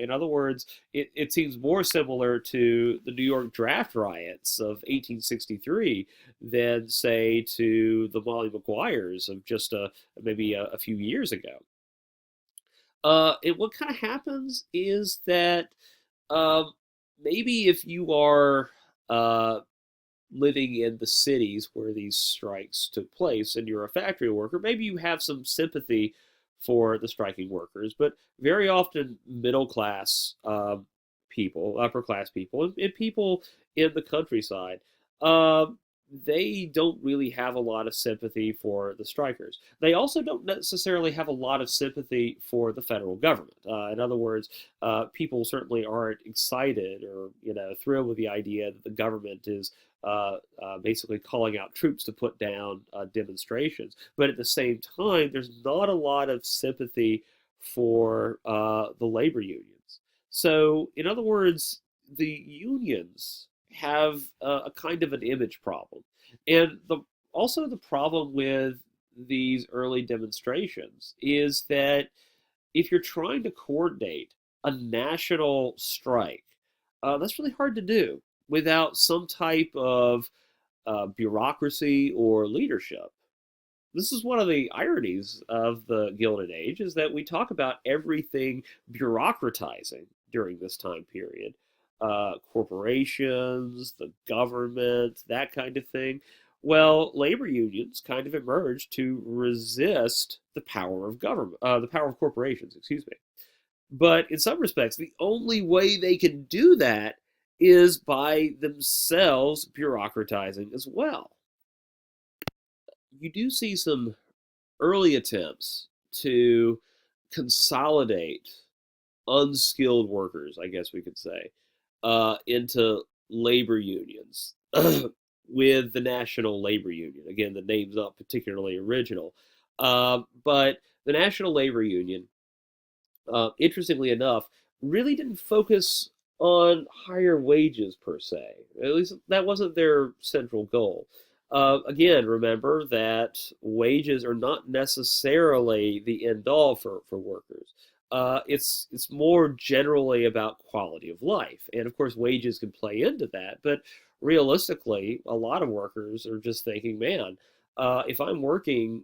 In other words, it seems more similar to the New York draft riots of 1863 than, say, to the Molly Maguires of just maybe a few years ago. And what kind of happens is that um, maybe if you are uh, living in the cities where these strikes took place and you're a factory worker, maybe you have some sympathy for the striking workers, but very often middle class people, upper class people, and people in the countryside, um, they don't really have a lot of sympathy for the strikers. They also don't necessarily have a lot of sympathy for the federal government. In other words, people certainly aren't excited or thrilled with the idea that the government is basically calling out troops to put down demonstrations. But at the same time, there's not a lot of sympathy for the labor unions. So, in other words, the unions have a kind of an image problem, and also the problem with these early demonstrations is that if you're trying to coordinate a national strike, that's really hard to do without some type of bureaucracy or leadership. This is one of the ironies of the Gilded Age is that we talk about everything bureaucratizing during this time period. Corporations, the government, that kind of thing. Well, labor unions kind of emerged to resist the power of government, the power of corporations, excuse me. But in some respects, the only way they can do that is by themselves bureaucratizing as well. You do see some early attempts to consolidate unskilled workers, I guess we could say, into labor unions with the National Labor Union. Again, the name's not particularly original. But the National Labor Union, interestingly enough, really didn't focus on higher wages per se. At least that wasn't their central goal. Again, remember that wages are not necessarily the end all for workers. It's more generally about quality of life, and of course, wages can play into that. But realistically, a lot of workers are just thinking, "Man, if I'm working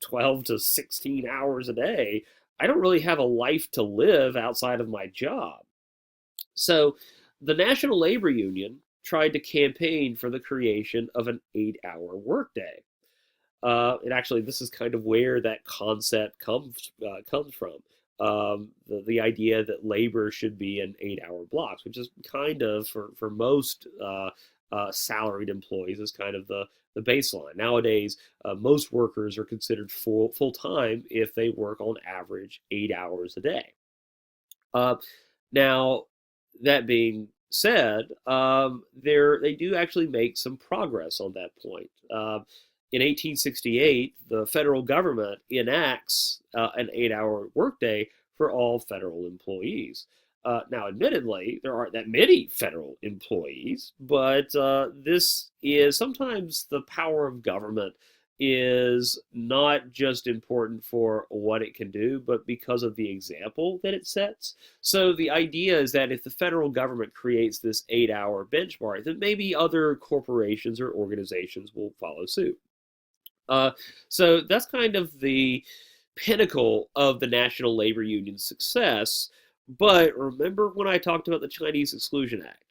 12 to 16 hours a day, I don't really have a life to live outside of my job." So the National Labor Union tried to campaign for the creation of an 8-hour workday. And actually, this is kind of where that concept comes from. The idea that labor should be in 8-hour blocks, which is kind of for most salaried employees is kind of the baseline. Nowadays, most workers are considered full time if they work on average 8 hours a day. Uh, Now, that being said, they do actually make some progress on that point. In 1868, the federal government enacts an 8-hour workday for all federal employees. Now, admittedly, there aren't that many federal employees, but this is sometimes the power of government is not just important for what it can do, but because of the example that it sets. So the idea is that if the federal government creates this 8-hour benchmark, then maybe other corporations or organizations will follow suit. Uh, so that's kind of the pinnacle of the National Labor Union's success. But remember when I talked about the Chinese Exclusion Act?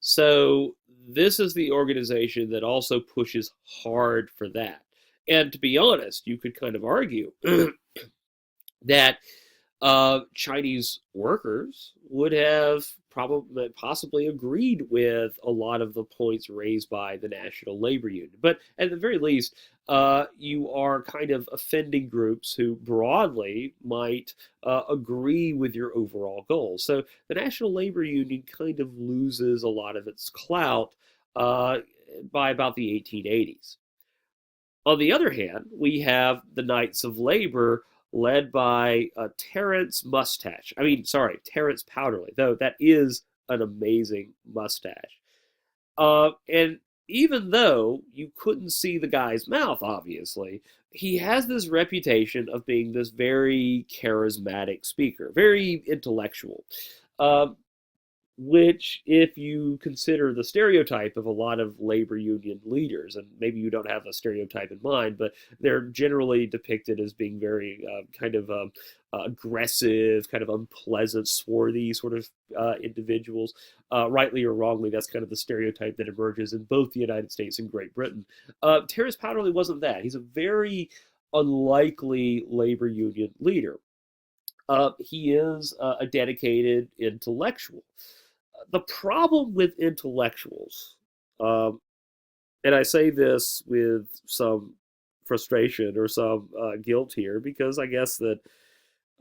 So this is the organization that also pushes hard for that. And to be honest, you could kind of argue that Chinese workers would have probably possibly agreed with a lot of the points raised by the National Labor Union. But at the very least, you are kind of offending groups who broadly might agree with your overall goals. So the National Labor Union kind of loses a lot of its clout uh, by about the 1880s. On the other hand, we have the Knights of Labor led by Terence Mustache. I mean, sorry, Terence Powderly, though that is an amazing mustache. And even though you couldn't see the guy's mouth, obviously, he has this reputation of being this very charismatic speaker, very intellectual. Um, which, if you consider the stereotype of a lot of labor union leaders, and maybe you don't have a stereotype in mind, but they're generally depicted as being very kind of aggressive, kind of unpleasant, swarthy sort of individuals. Rightly or wrongly, that's kind of the stereotype that emerges in both the United States and Great Britain. Terence Powderly wasn't that. He's a very unlikely labor union leader. He is a dedicated intellectual. The problem with intellectuals, um, And I say this with some frustration or some guilt here because I guess that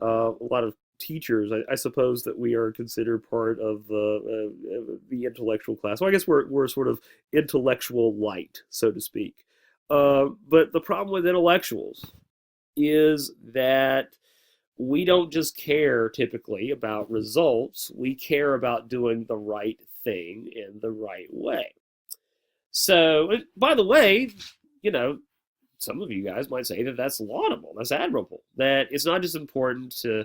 a lot of teachers, I suppose that we are considered part of the intellectual class. Well, I guess we're sort of intellectual light, so to speak. But the problem with intellectuals is that we don't just care typically about results, we care about doing the right thing in the right way. So, by the way, you know, some of you guys might say that that's laudable, that's admirable. That it's not just important to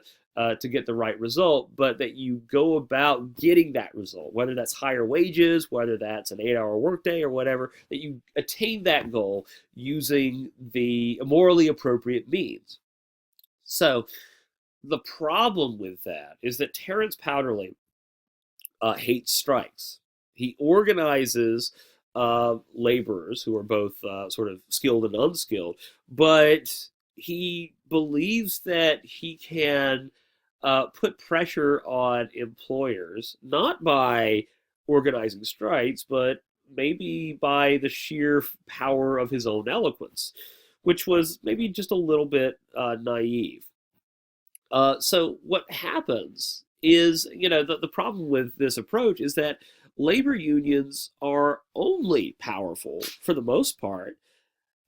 get the right result, but that you go about getting that result, whether that's higher wages, whether that's an 8-hour workday or whatever, that you attain that goal using the morally appropriate means. So the problem with that is that Terrence Powderly hates strikes. He organizes laborers who are both sort of skilled and unskilled, but he believes that he can put pressure on employers not by organizing strikes, but maybe by the sheer power of his own eloquence, which was maybe just a little bit naive. So what happens is, the problem with this approach is that labor unions are only powerful, for the most part,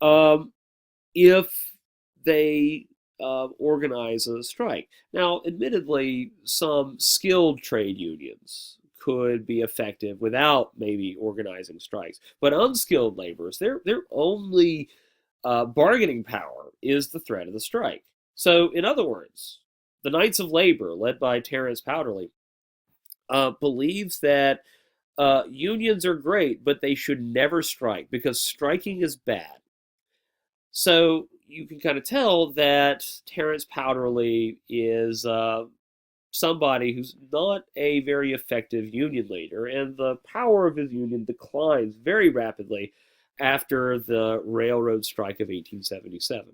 um, if they organize a strike. Now, admittedly, some skilled trade unions could be effective without maybe organizing strikes, but unskilled laborers, their only bargaining power is the threat of the strike. So, in other words, the Knights of Labor, led by Terence Powderly, believes that unions are great, but they should never strike because striking is bad. So you can kind of tell that Terence Powderly is somebody who's not a very effective union leader, and the power of his union declines very rapidly after the railroad strike of 1877.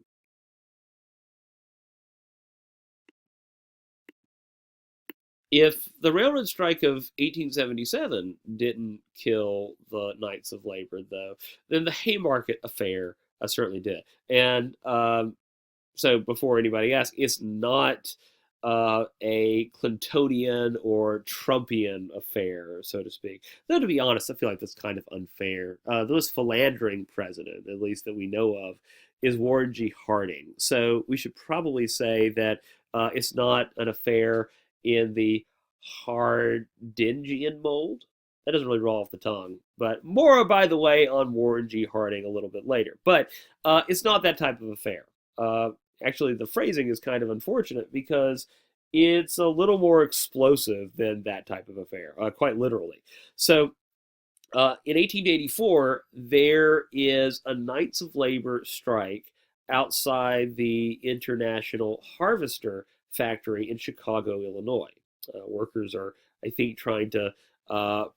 If the railroad strike of 1877 didn't kill the Knights of Labor, though, then the Haymarket affair certainly did. And so, before anybody asks, it's not a Clintonian or Trumpian affair, so to speak. Though, to be honest, I feel like that's kind of unfair. The most philandering president, at least that we know of, is Warren G. Harding. So, we should probably say that it's not an affair in the Hardingian mold. That doesn't really roll off the tongue, but more, by the way, on Warren G. Harding a little bit later. But it's not that type of affair. Actually, the phrasing is kind of unfortunate because it's a little more explosive than that type of affair, quite literally. So, in 1884, there is a Knights of Labor strike outside the International Harvester factory in Chicago, Illinois. Workers are, I think, trying to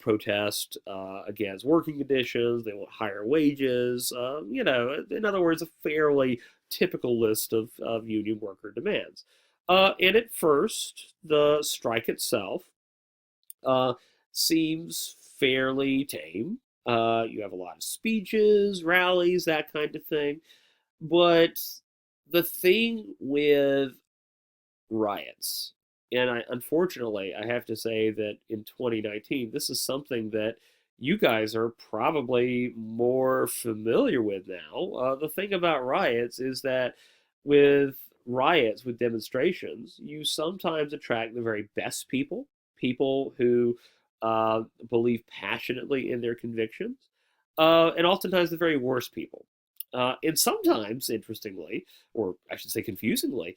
protest against working conditions. They want higher wages. In other words, a fairly typical list of union worker demands. And at first, the strike itself uh, seems fairly tame. You have a lot of speeches, rallies, that kind of thing. But the thing with riots, and unfortunately, I have to say that in 2019, this is something that you guys are probably more familiar with now. The thing about riots is that with riots, with demonstrations, you sometimes attract the very best people, people who believe passionately in their convictions, and oftentimes the very worst people. And sometimes, interestingly, or I should say confusingly,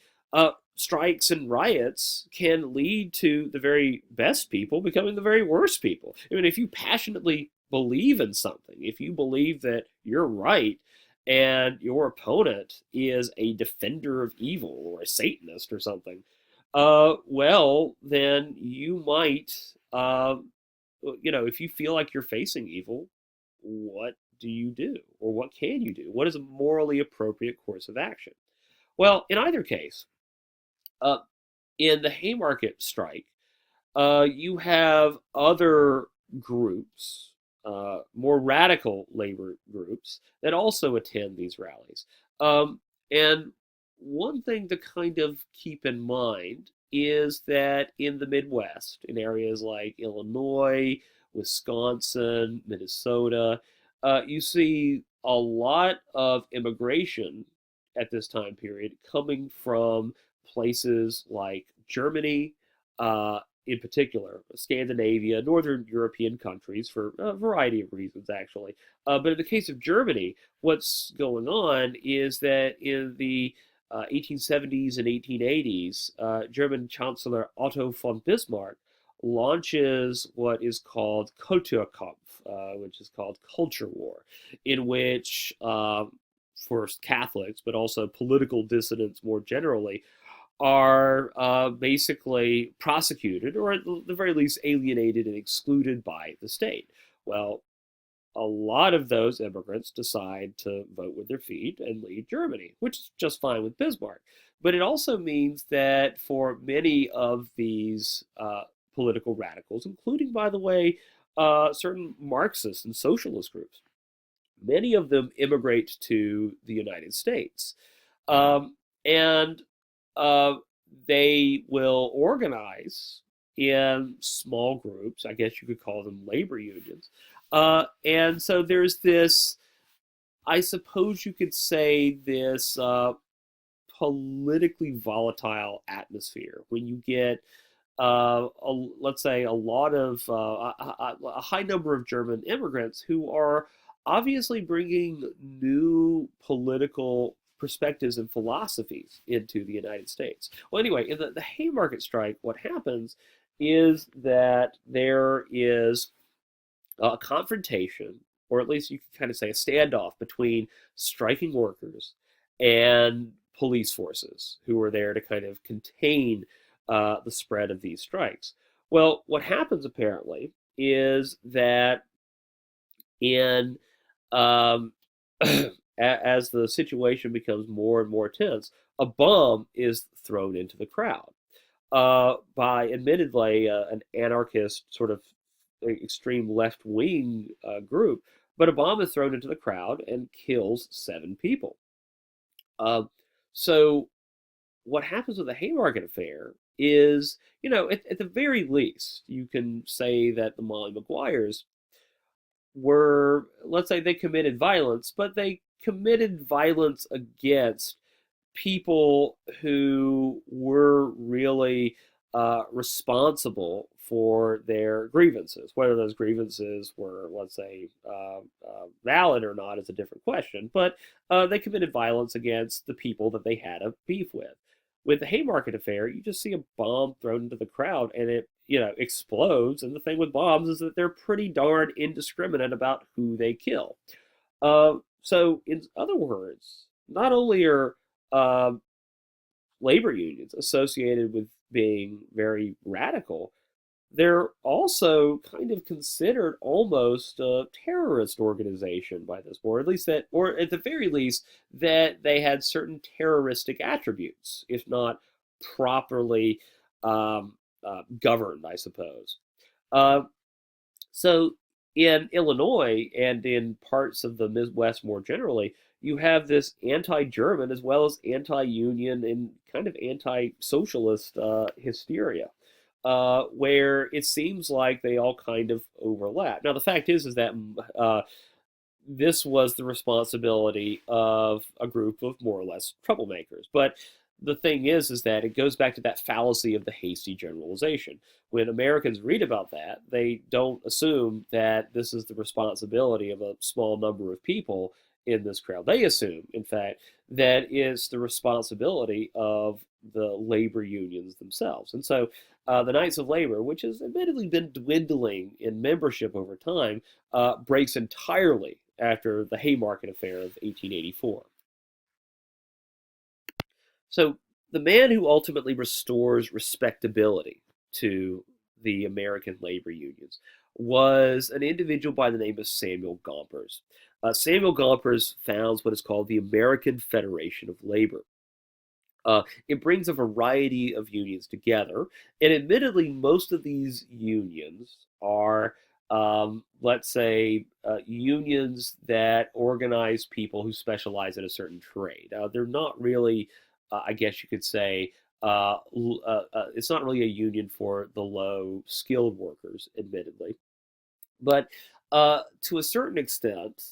strikes and riots can lead to the very best people becoming the very worst people. I mean, if you passionately believe in something, if you believe that you're right and your opponent is a defender of evil or a Satanist or something, well, then you might, if you feel like you're facing evil, what do you do? Or what can you do? What is a morally appropriate course of action? Well, in either case, uh, in the Haymarket strike, you have other groups more radical labor groups that also attend these rallies. And one thing to kind of keep in mind is that in the Midwest, in areas like Illinois, Wisconsin, Minnesota, you see a lot of immigration at this time period coming from places like Germany, in particular, Scandinavia, Northern European countries for a variety of reasons, actually. But in the case of Germany, what's going on is that in the 1870s and 1880s, German Chancellor Otto von Bismarck launches what is called Kulturkampf, which is called culture war, in which for Catholics, but also political dissidents more generally, are basically prosecuted or at the very least alienated and excluded by the state. Well, a lot of those immigrants decide to vote with their feet and leave Germany, which is just fine with Bismarck. But it also means that for many of these political radicals, including, by the way, certain Marxist and socialist groups, many of them immigrate to the United States. And uh, they will organize in small groups. I guess you could call them labor unions. And so there's this, I suppose you could say, this politically volatile atmosphere when you get, let's say, a lot of a high number of German immigrants who are obviously bringing new political perspectives and philosophies into the United States. Well, anyway, in the Haymarket strike, what happens is that there is a confrontation, or at least you can kind of say a standoff between striking workers and police forces who are there to kind of contain the spread of these strikes. Well, what happens apparently is that in um, as the situation becomes more and more tense, a bomb is thrown into the crowd by admittedly an anarchist sort of extreme left wing group, but a bomb is thrown into the crowd and kills 7 people. Uh, so what happens with the Haymarket affair is, at the very least, you can say that the Molly Maguires were, let's say, they committed violence, but they committed violence against people who were really responsible for their grievances. Whether those grievances were, let's say, valid or not is a different question, but they committed violence against the people that they had a beef with. With the Haymarket affair, you just see a bomb thrown into the crowd and it, explodes. And the thing with bombs is that they're pretty darn indiscriminate about who they kill. So, in other words, not only are uh, labor unions associated with being very radical, they're also kind of considered almost a terrorist organization by this point, or at least that, or at the very least, that they had certain terroristic attributes, if not properly governed, I suppose. Uh, so in Illinois and in parts of the Midwest more generally, you have this anti-German as well as anti-union and kind of anti-socialist hysteria, where it seems like they all kind of overlap. Now, the fact is that this was the responsibility of a group of more or less troublemakers. But the thing is that it goes back to that fallacy of the hasty generalization. When Americans read about that, they don't assume that this is the responsibility of a small number of people in this crowd. They assume, in fact, that it's the responsibility of the labor unions themselves. And so the Knights of Labor, which has admittedly been dwindling in membership over time, breaks entirely after the Haymarket Affair of 1884. So the man who ultimately restores respectability to the American labor unions was an individual by the name of Samuel Gompers. Samuel Gompers founds what is called the American Federation of Labor. It brings a variety of unions together, and admittedly, most of these unions are let's say, unions that organize people who specialize in a certain trade. They're not really, I guess you could say, it's not really a union for the low skilled workers, admittedly. But to a certain extent,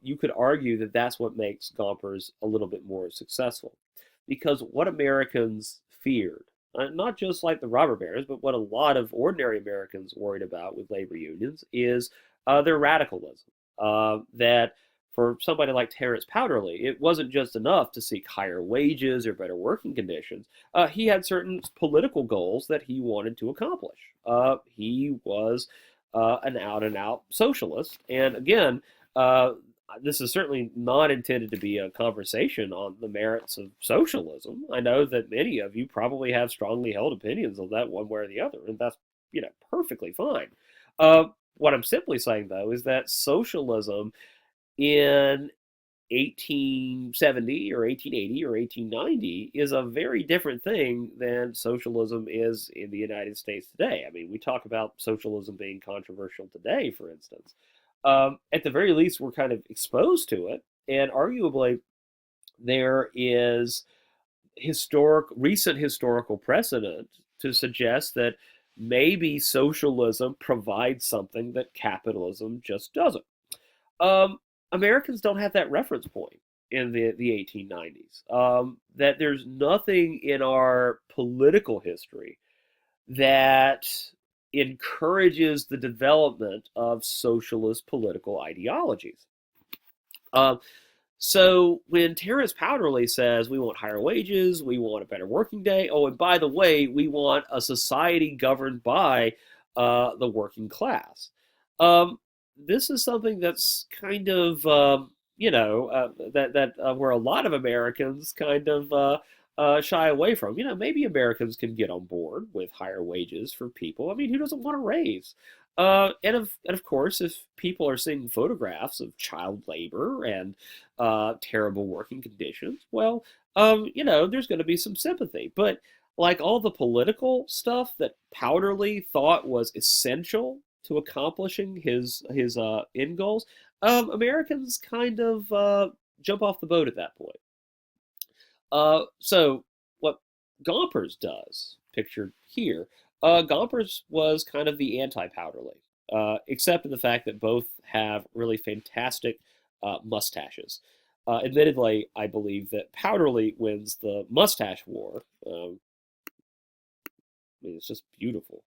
you could argue that that's what makes Gompers a little bit more successful. Because what Americans feared, not just like the robber barons, but what a lot of ordinary Americans worried about with labor unions is their radicalism. That for somebody like Terence Powderly, it wasn't just enough to seek higher wages or better working conditions. He had certain political goals that he wanted to accomplish. He was an out and out socialist. And again, this is certainly not intended to be a conversation on the merits of socialism. I know that many of you probably have strongly held opinions on that one way or the other, and that's perfectly fine. What I'm simply saying though is that socialism in 1870 or 1880 or 1890 is a very different thing than socialism is in the United States today. I mean, we talk about socialism being controversial today, for instance. At the very least, we're kind of exposed to it, and arguably, there is recent historical precedent to suggest that maybe socialism provides something that capitalism just doesn't. Um, Americans don't have that reference point in the 1890s. That there's nothing in our political history that encourages the development of socialist political ideologies. Um, so when Terence Powderly says we want higher wages, we want a better working day, oh, and by the way, we want a society governed by the working class. Um, this is something that's kind of where a lot of Americans kind of shy away from. Maybe Americans can get on board with higher wages for people. I mean, who doesn't want a raise? And of course, if people are seeing photographs of child labor and terrible working conditions, well, there's going to be some sympathy. But like all the political stuff that Powderly thought was essential to accomplishing his end goals, Americans kind of jump off the boat at that point. So what Gompers does, pictured here, Gompers was kind of the anti-Powderly, except in the fact that both have really fantastic mustaches. Admittedly, I believe that Powderly wins the mustache war. I mean, it's just beautiful.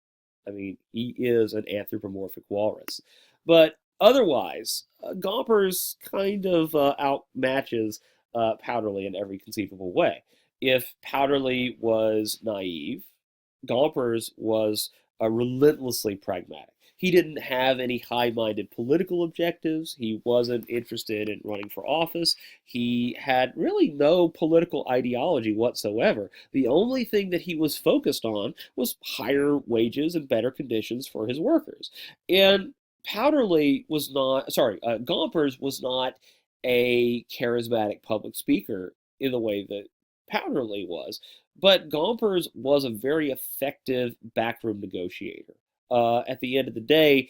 I mean, he is an anthropomorphic walrus. But otherwise, Gompers kind of outmatches Powderly in every conceivable way. If Powderly was naive, Gompers was relentlessly pragmatic. He didn't have any high minded political objectives. He wasn't interested in running for office. He had really no political ideology whatsoever. The only thing that he was focused on was higher wages and better conditions for his workers. And Gompers was not a charismatic public speaker in the way that Powderly was, but Gompers was a very effective backroom negotiator. At the end of the day,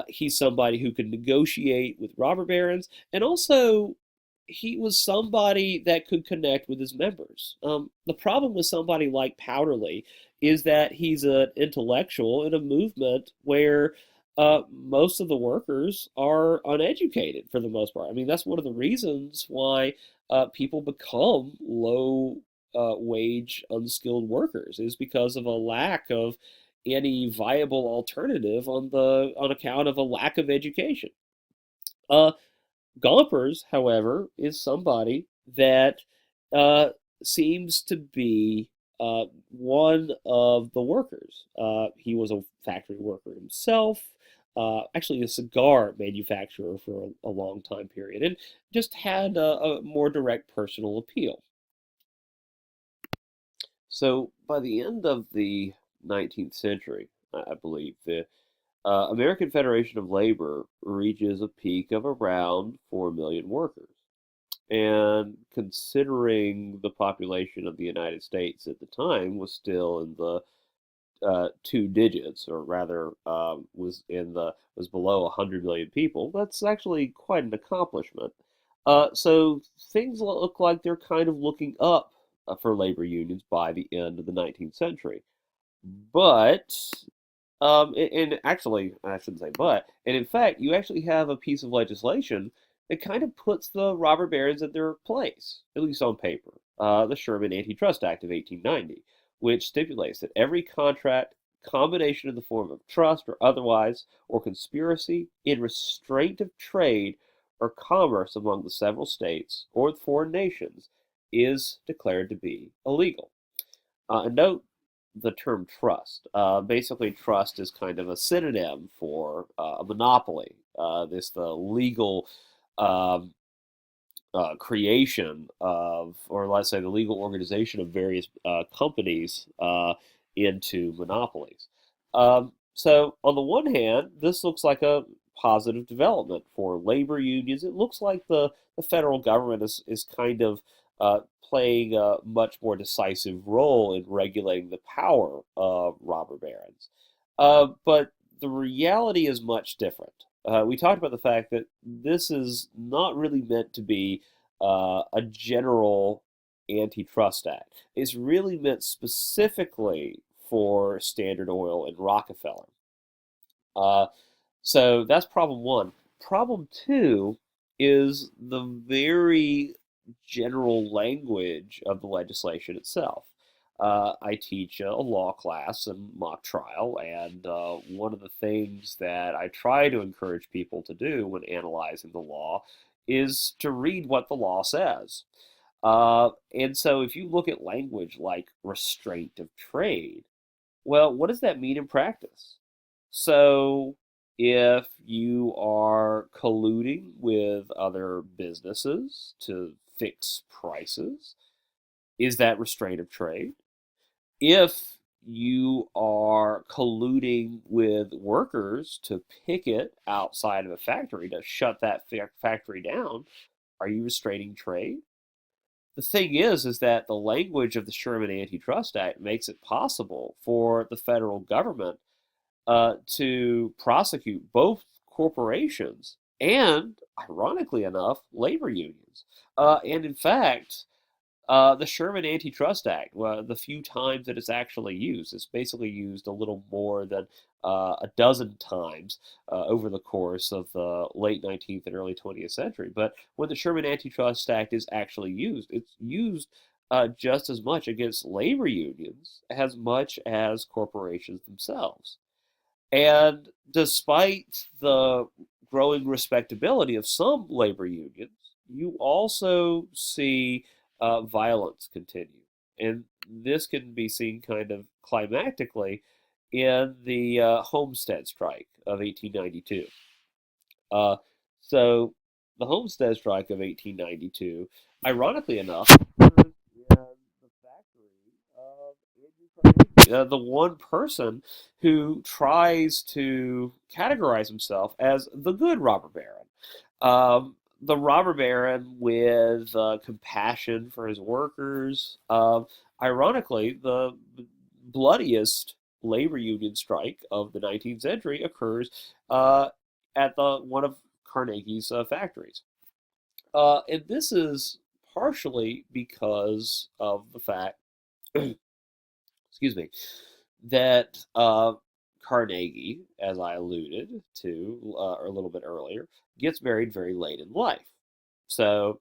he's somebody who could negotiate with robber barons, and also he was somebody that could connect with his members. The problem with somebody like Powderly is that he's an intellectual in a movement where most of the workers are uneducated for the most part. I mean, that's one of the reasons why people become low wage, unskilled workers is because of a lack of any viable alternative on account of a lack of education. Uh, Gompers, however, is somebody that uh, seems to be one of the workers. He was a factory worker himself, actually a cigar manufacturer for a long time period, and just had a more direct personal appeal. So by the end of the 19th century, I believe, the American Federation of Labor reaches a peak of around 4 million workers. And considering the population of the United States at the time was still in the two digits, or rather, was below 100 million people. That's actually quite an accomplishment. So things look like they're kind of looking up for labor unions by the end of the 19th century. But and actually, I shouldn't say but, and in fact, you actually have a piece of legislation that kind of puts the robber barons at their place, at least on paper. The Sherman Antitrust Act of 1890, which stipulates that every contract, combination in the form of trust or otherwise, or conspiracy in restraint of trade or commerce among the several states or foreign nations is declared to be illegal. And note the term trust. Basically, trust is kind of a synonym for a monopoly. This the legal um, creation of, or let's say, the legal organization of various companies into monopolies. So, on the one hand, this looks like a positive development for labor unions. It looks like the federal government is kind of playing a much more decisive role in regulating the power of robber barons. But the reality is much different. We talked about the fact that this is not really meant to be a general antitrust act. It's really meant specifically for Standard Oil and Rockefeller. Uh, so that's problem one. Problem two is the very general language of the legislation itself. I teach a law class and mock trial, and one of the things that I try to encourage people to do when analyzing the law is to read what the law says. And so if you look at language like restraint of trade, well, what does that mean in practice? So, if you are colluding with other businesses to fix prices, is that restraint of trade? If you are colluding with workers to picket outside of a factory to shut that factory down, are you restraining trade? The thing is that the language of the Sherman Antitrust Act makes it possible for the federal government to prosecute both corporations and, ironically enough, labor unions. And in fact, the Sherman Antitrust Act, the few times that it's actually used, it's basically used a little more than a dozen times over the course of the late 19th and early 20th century. But when the Sherman Antitrust Act is actually used, it's used just as much against labor unions as much as corporations themselves. And despite the growing respectability of some labor unions, you also see violence continue. And this can be seen kind of climactically in the Homestead Strike of 1892. Uh, so, the Homestead Strike of 1892, ironically enough, occurs in the factory of Andrew Carnegie, the one person who tries to categorize himself as the good robber baron. The robber baron with compassion for his workers. Ironically, the bloodiest labor union strike of the 19th century occurs at the one of Carnegie's factories. And this is partially because of the fact, excuse me, that Carnegie, as I alluded to a little bit earlier, gets married very late in life. So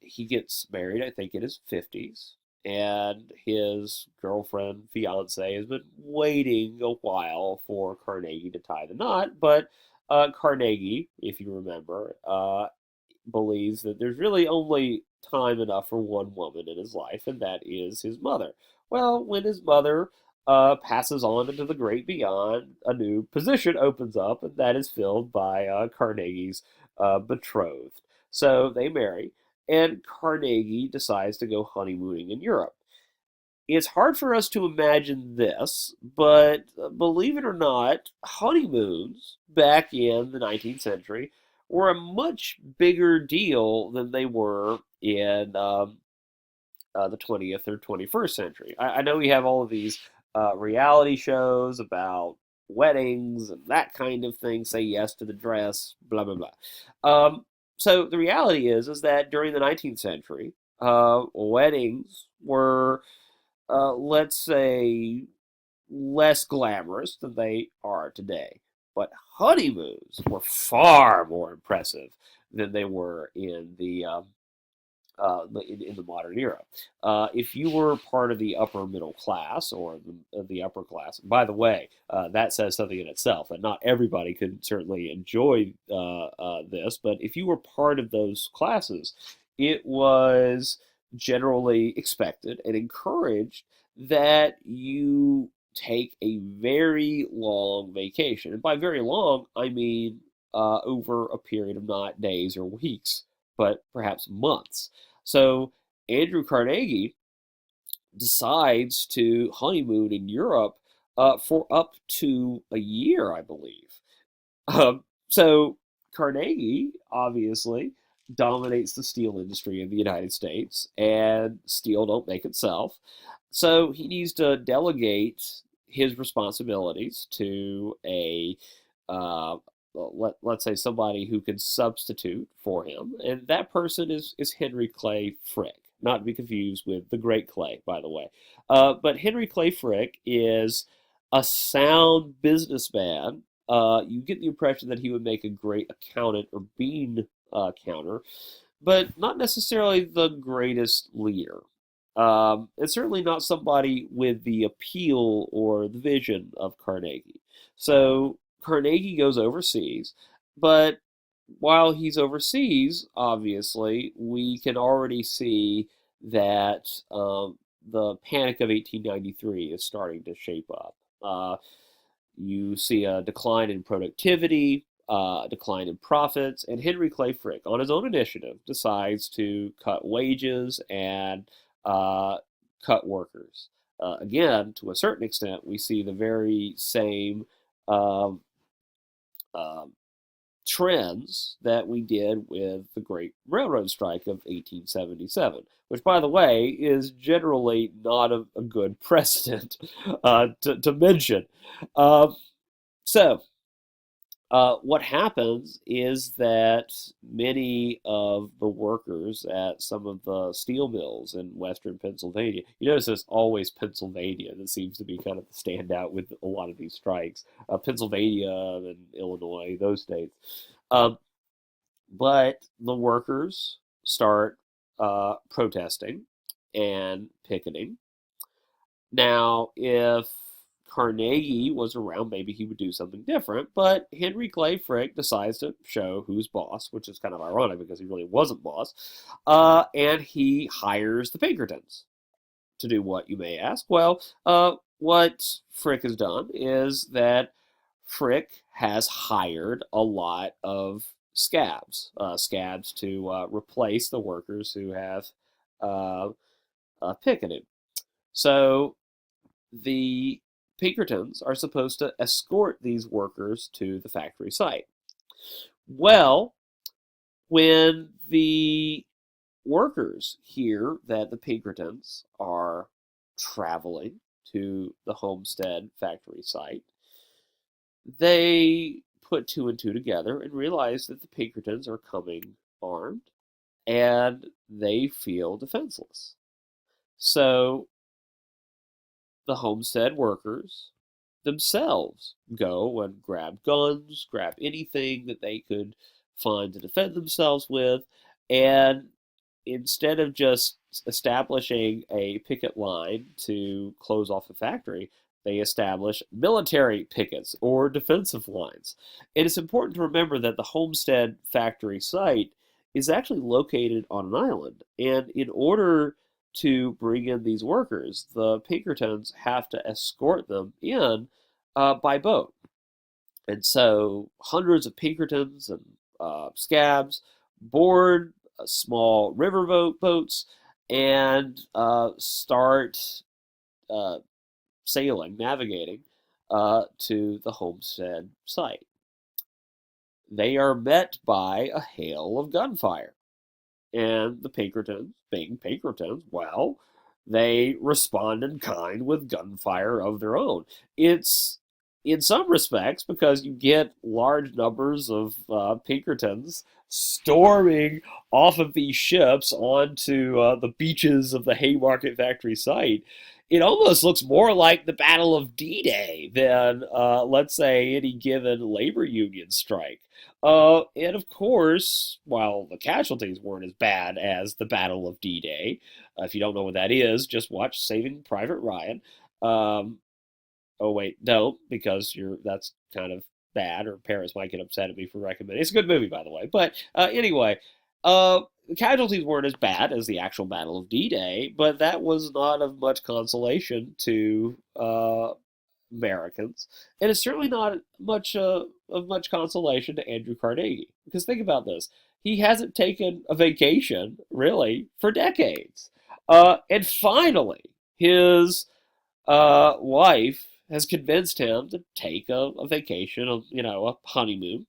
he gets married, I think, in his 50s, and his girlfriend, fiance, has been waiting a while for Carnegie to tie the knot. But Carnegie, if you remember, believes that there's really only time enough for one woman in his life, and that is his mother. Well, when his mother passes on into the great beyond, a new position opens up, and that is filled by Carnegie's betrothed. So they marry, and Carnegie decides to go honeymooning in Europe. It's hard for us to imagine this, but believe it or not, honeymoons back in the 19th century were a much bigger deal than they were in the 20th or 21st century. I know we have all of these reality shows about weddings and that kind of thing. Say yes to the dress, blah blah blah. So the reality is that during the 19th century, weddings were, let's say, less glamorous than they are today. But honeymoons were far more impressive than they were in the modern era. If you were part of the upper middle class or the upper class, by the way, that says something in itself that not everybody could certainly enjoy this, but if you were part of those classes, it was generally expected and encouraged that you take a very long vacation. And by very long, I mean over a period of not days or weeks, but perhaps months. So Andrew Carnegie decides to honeymoon in Europe for up to a year, I believe. So Carnegie obviously dominates the steel industry in the United States, and steel don't make itself. So he needs to delegate his responsibilities to a let's say somebody who can substitute for him, and that person is Henry Clay Frick, not to be confused with the Great Clay, by the way. But Henry Clay Frick is a sound businessman. You get the impression that he would make a great accountant or bean counter, but not necessarily the greatest leader. And certainly not somebody with the appeal or the vision of Carnegie. So Carnegie goes overseas, but while he's overseas, obviously, we can already see that the Panic of 1893 is starting to shape up. You see a decline in productivity, a decline in profits, and Henry Clay Frick, on his own initiative, decides to cut wages and cut workers. Again, to a certain extent, we see the very same um, um, trends that we did with the Great Railroad Strike of 1877, which, by the way, is generally not a good precedent to mention. Um, so, what happens is that many of the workers at some of the steel mills in western Pennsylvania, you notice there's always Pennsylvania that seems to be kind of the standout with a lot of these strikes. Pennsylvania and Illinois, those states. Um, but the workers start protesting and picketing. Now, if Carnegie was around, maybe he would do something different, but Henry Clay Frick decides to show who's boss, which is kind of ironic because he really wasn't boss, and he hires the Pinkertons to do what, you may ask? Well, what Frick has done is that Frick has hired a lot of scabs to replace the workers who have uh, picketed. So the Pinkertons are supposed to escort these workers to the factory site. Well, when the workers hear that the Pinkertons are traveling to the Homestead factory site, they put two and two together and realize that the Pinkertons are coming armed, and they feel defenseless. So the Homestead workers themselves go and grab guns, grab anything that they could find to defend themselves with, and instead of just establishing a picket line to close off the factory, they establish military pickets or defensive lines. And it's important to remember that the Homestead factory site is actually located on an island. And in order to bring in these workers, the Pinkertons have to escort them in by boat. And so hundreds of Pinkertons and scabs board small riverboat boats and start uh, sailing, navigating to the Homestead site. They are met by a hail of gunfire. And the Pinkertons, being Pinkertons, well, they respond in kind with gunfire of their own. It's in some respects because you get large numbers of Pinkertons storming off of these ships onto the beaches of the Haymarket factory site. It almost looks more like the Battle of D-Day than, let's say, any given labor union strike. And of course, while the casualties weren't as bad as the Battle of D-Day, if you don't know what that is, just watch Saving Private Ryan. Um, oh wait, no, because that's kind of bad, or parents might get upset at me for recommending. It's a good movie, by the way. But anyway, the casualties weren't as bad as the actual Battle of D-Day, but that was not of much consolation to Americans, and it's certainly not much of much consolation to Andrew Carnegie. Because think about this: he hasn't taken a vacation really for decades, and finally, his wife has convinced him to take a vacation, a honeymoon,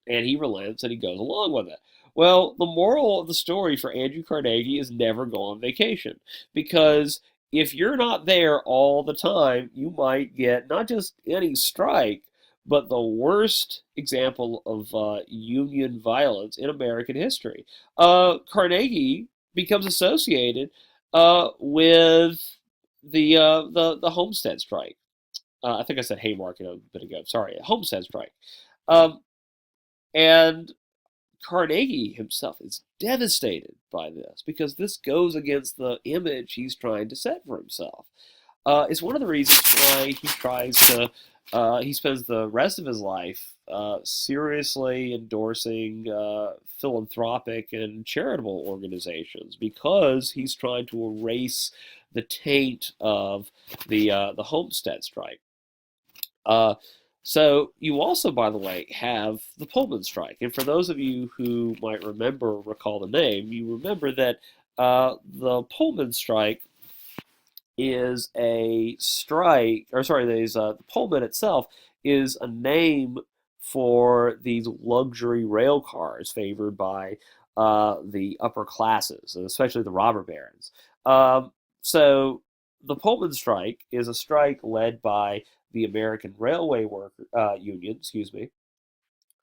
and he relents and he goes along with it. Well, the moral of the story for Andrew Carnegie is never go on vacation because if you're not there all the time, you might get not just any strike, but the worst example of union violence in American history. Carnegie becomes associated with the Homestead strike. I think I said Haymarket a bit ago. Sorry, Homestead strike. Um, and Carnegie himself is devastated by this because this goes against the image he's trying to set for himself. It's one of the reasons why he spends the rest of his life seriously endorsing philanthropic and charitable organizations because he's trying to erase the taint of the Homestead strike. Uh, so you also, by the way, have the Pullman strike. And for those of you who might recall the name, you remember that the Pullman strike is a strike, or sorry, the Pullman itself is a name for these luxury rail cars favored by the upper classes, especially the robber barons. So the Pullman strike is a strike led by the American Railway Worker Union, excuse me,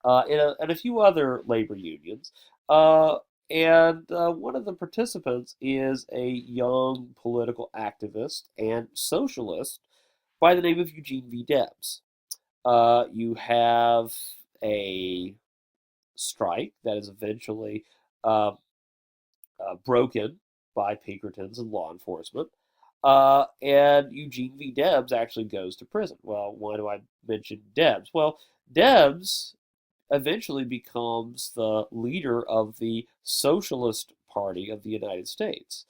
and a few other labor unions. And one of the participants is a young political activist and socialist by the name of Eugene V. Debs. You have a strike that is eventually uh, broken by Pinkertons and law enforcement. And Eugene V. Debs actually goes to prison. Well, why do I mention Debs? Well, Debs eventually becomes the leader of the Socialist Party of the United States.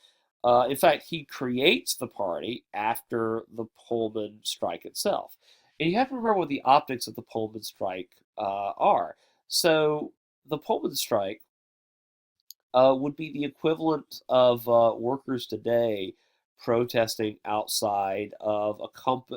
In fact, he creates the party after the Pullman strike itself. And you have to remember what the optics of the Pullman strike are. So, the Pullman strike would be the equivalent of workers today protesting outside of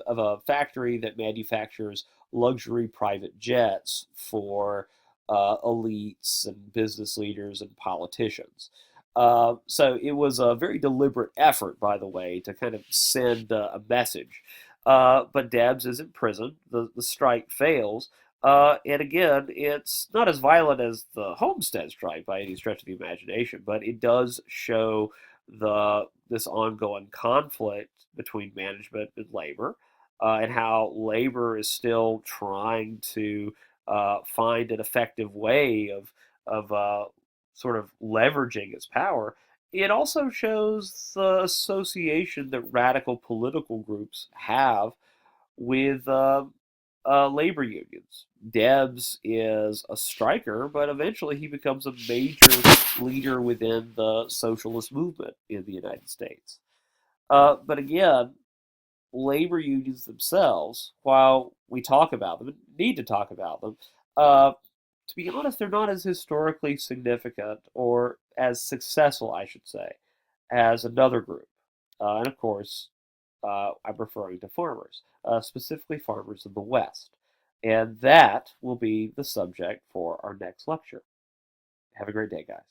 of a factory that manufactures luxury private jets for elites and business leaders and politicians. So it was a very deliberate effort, by the way, to kind of send a message. But Debs is in prison. The strike fails. And again, it's not as violent as the Homestead strike by any stretch of the imagination, but it does show this ongoing conflict between management and labor, and how labor is still trying to find an effective way of sort of leveraging its power. It also shows the association that radical political groups have with labor unions. Debs is a striker, but eventually he becomes a major leader within the socialist movement in the United States. But again, labor unions themselves, while we talk about them, need to talk about them, uh, to be honest, they're not as historically significant or as successful, I should say, as another group. And of course, I'm referring to farmers, specifically farmers in the West. And that will be the subject for our next lecture. Have a great day, guys.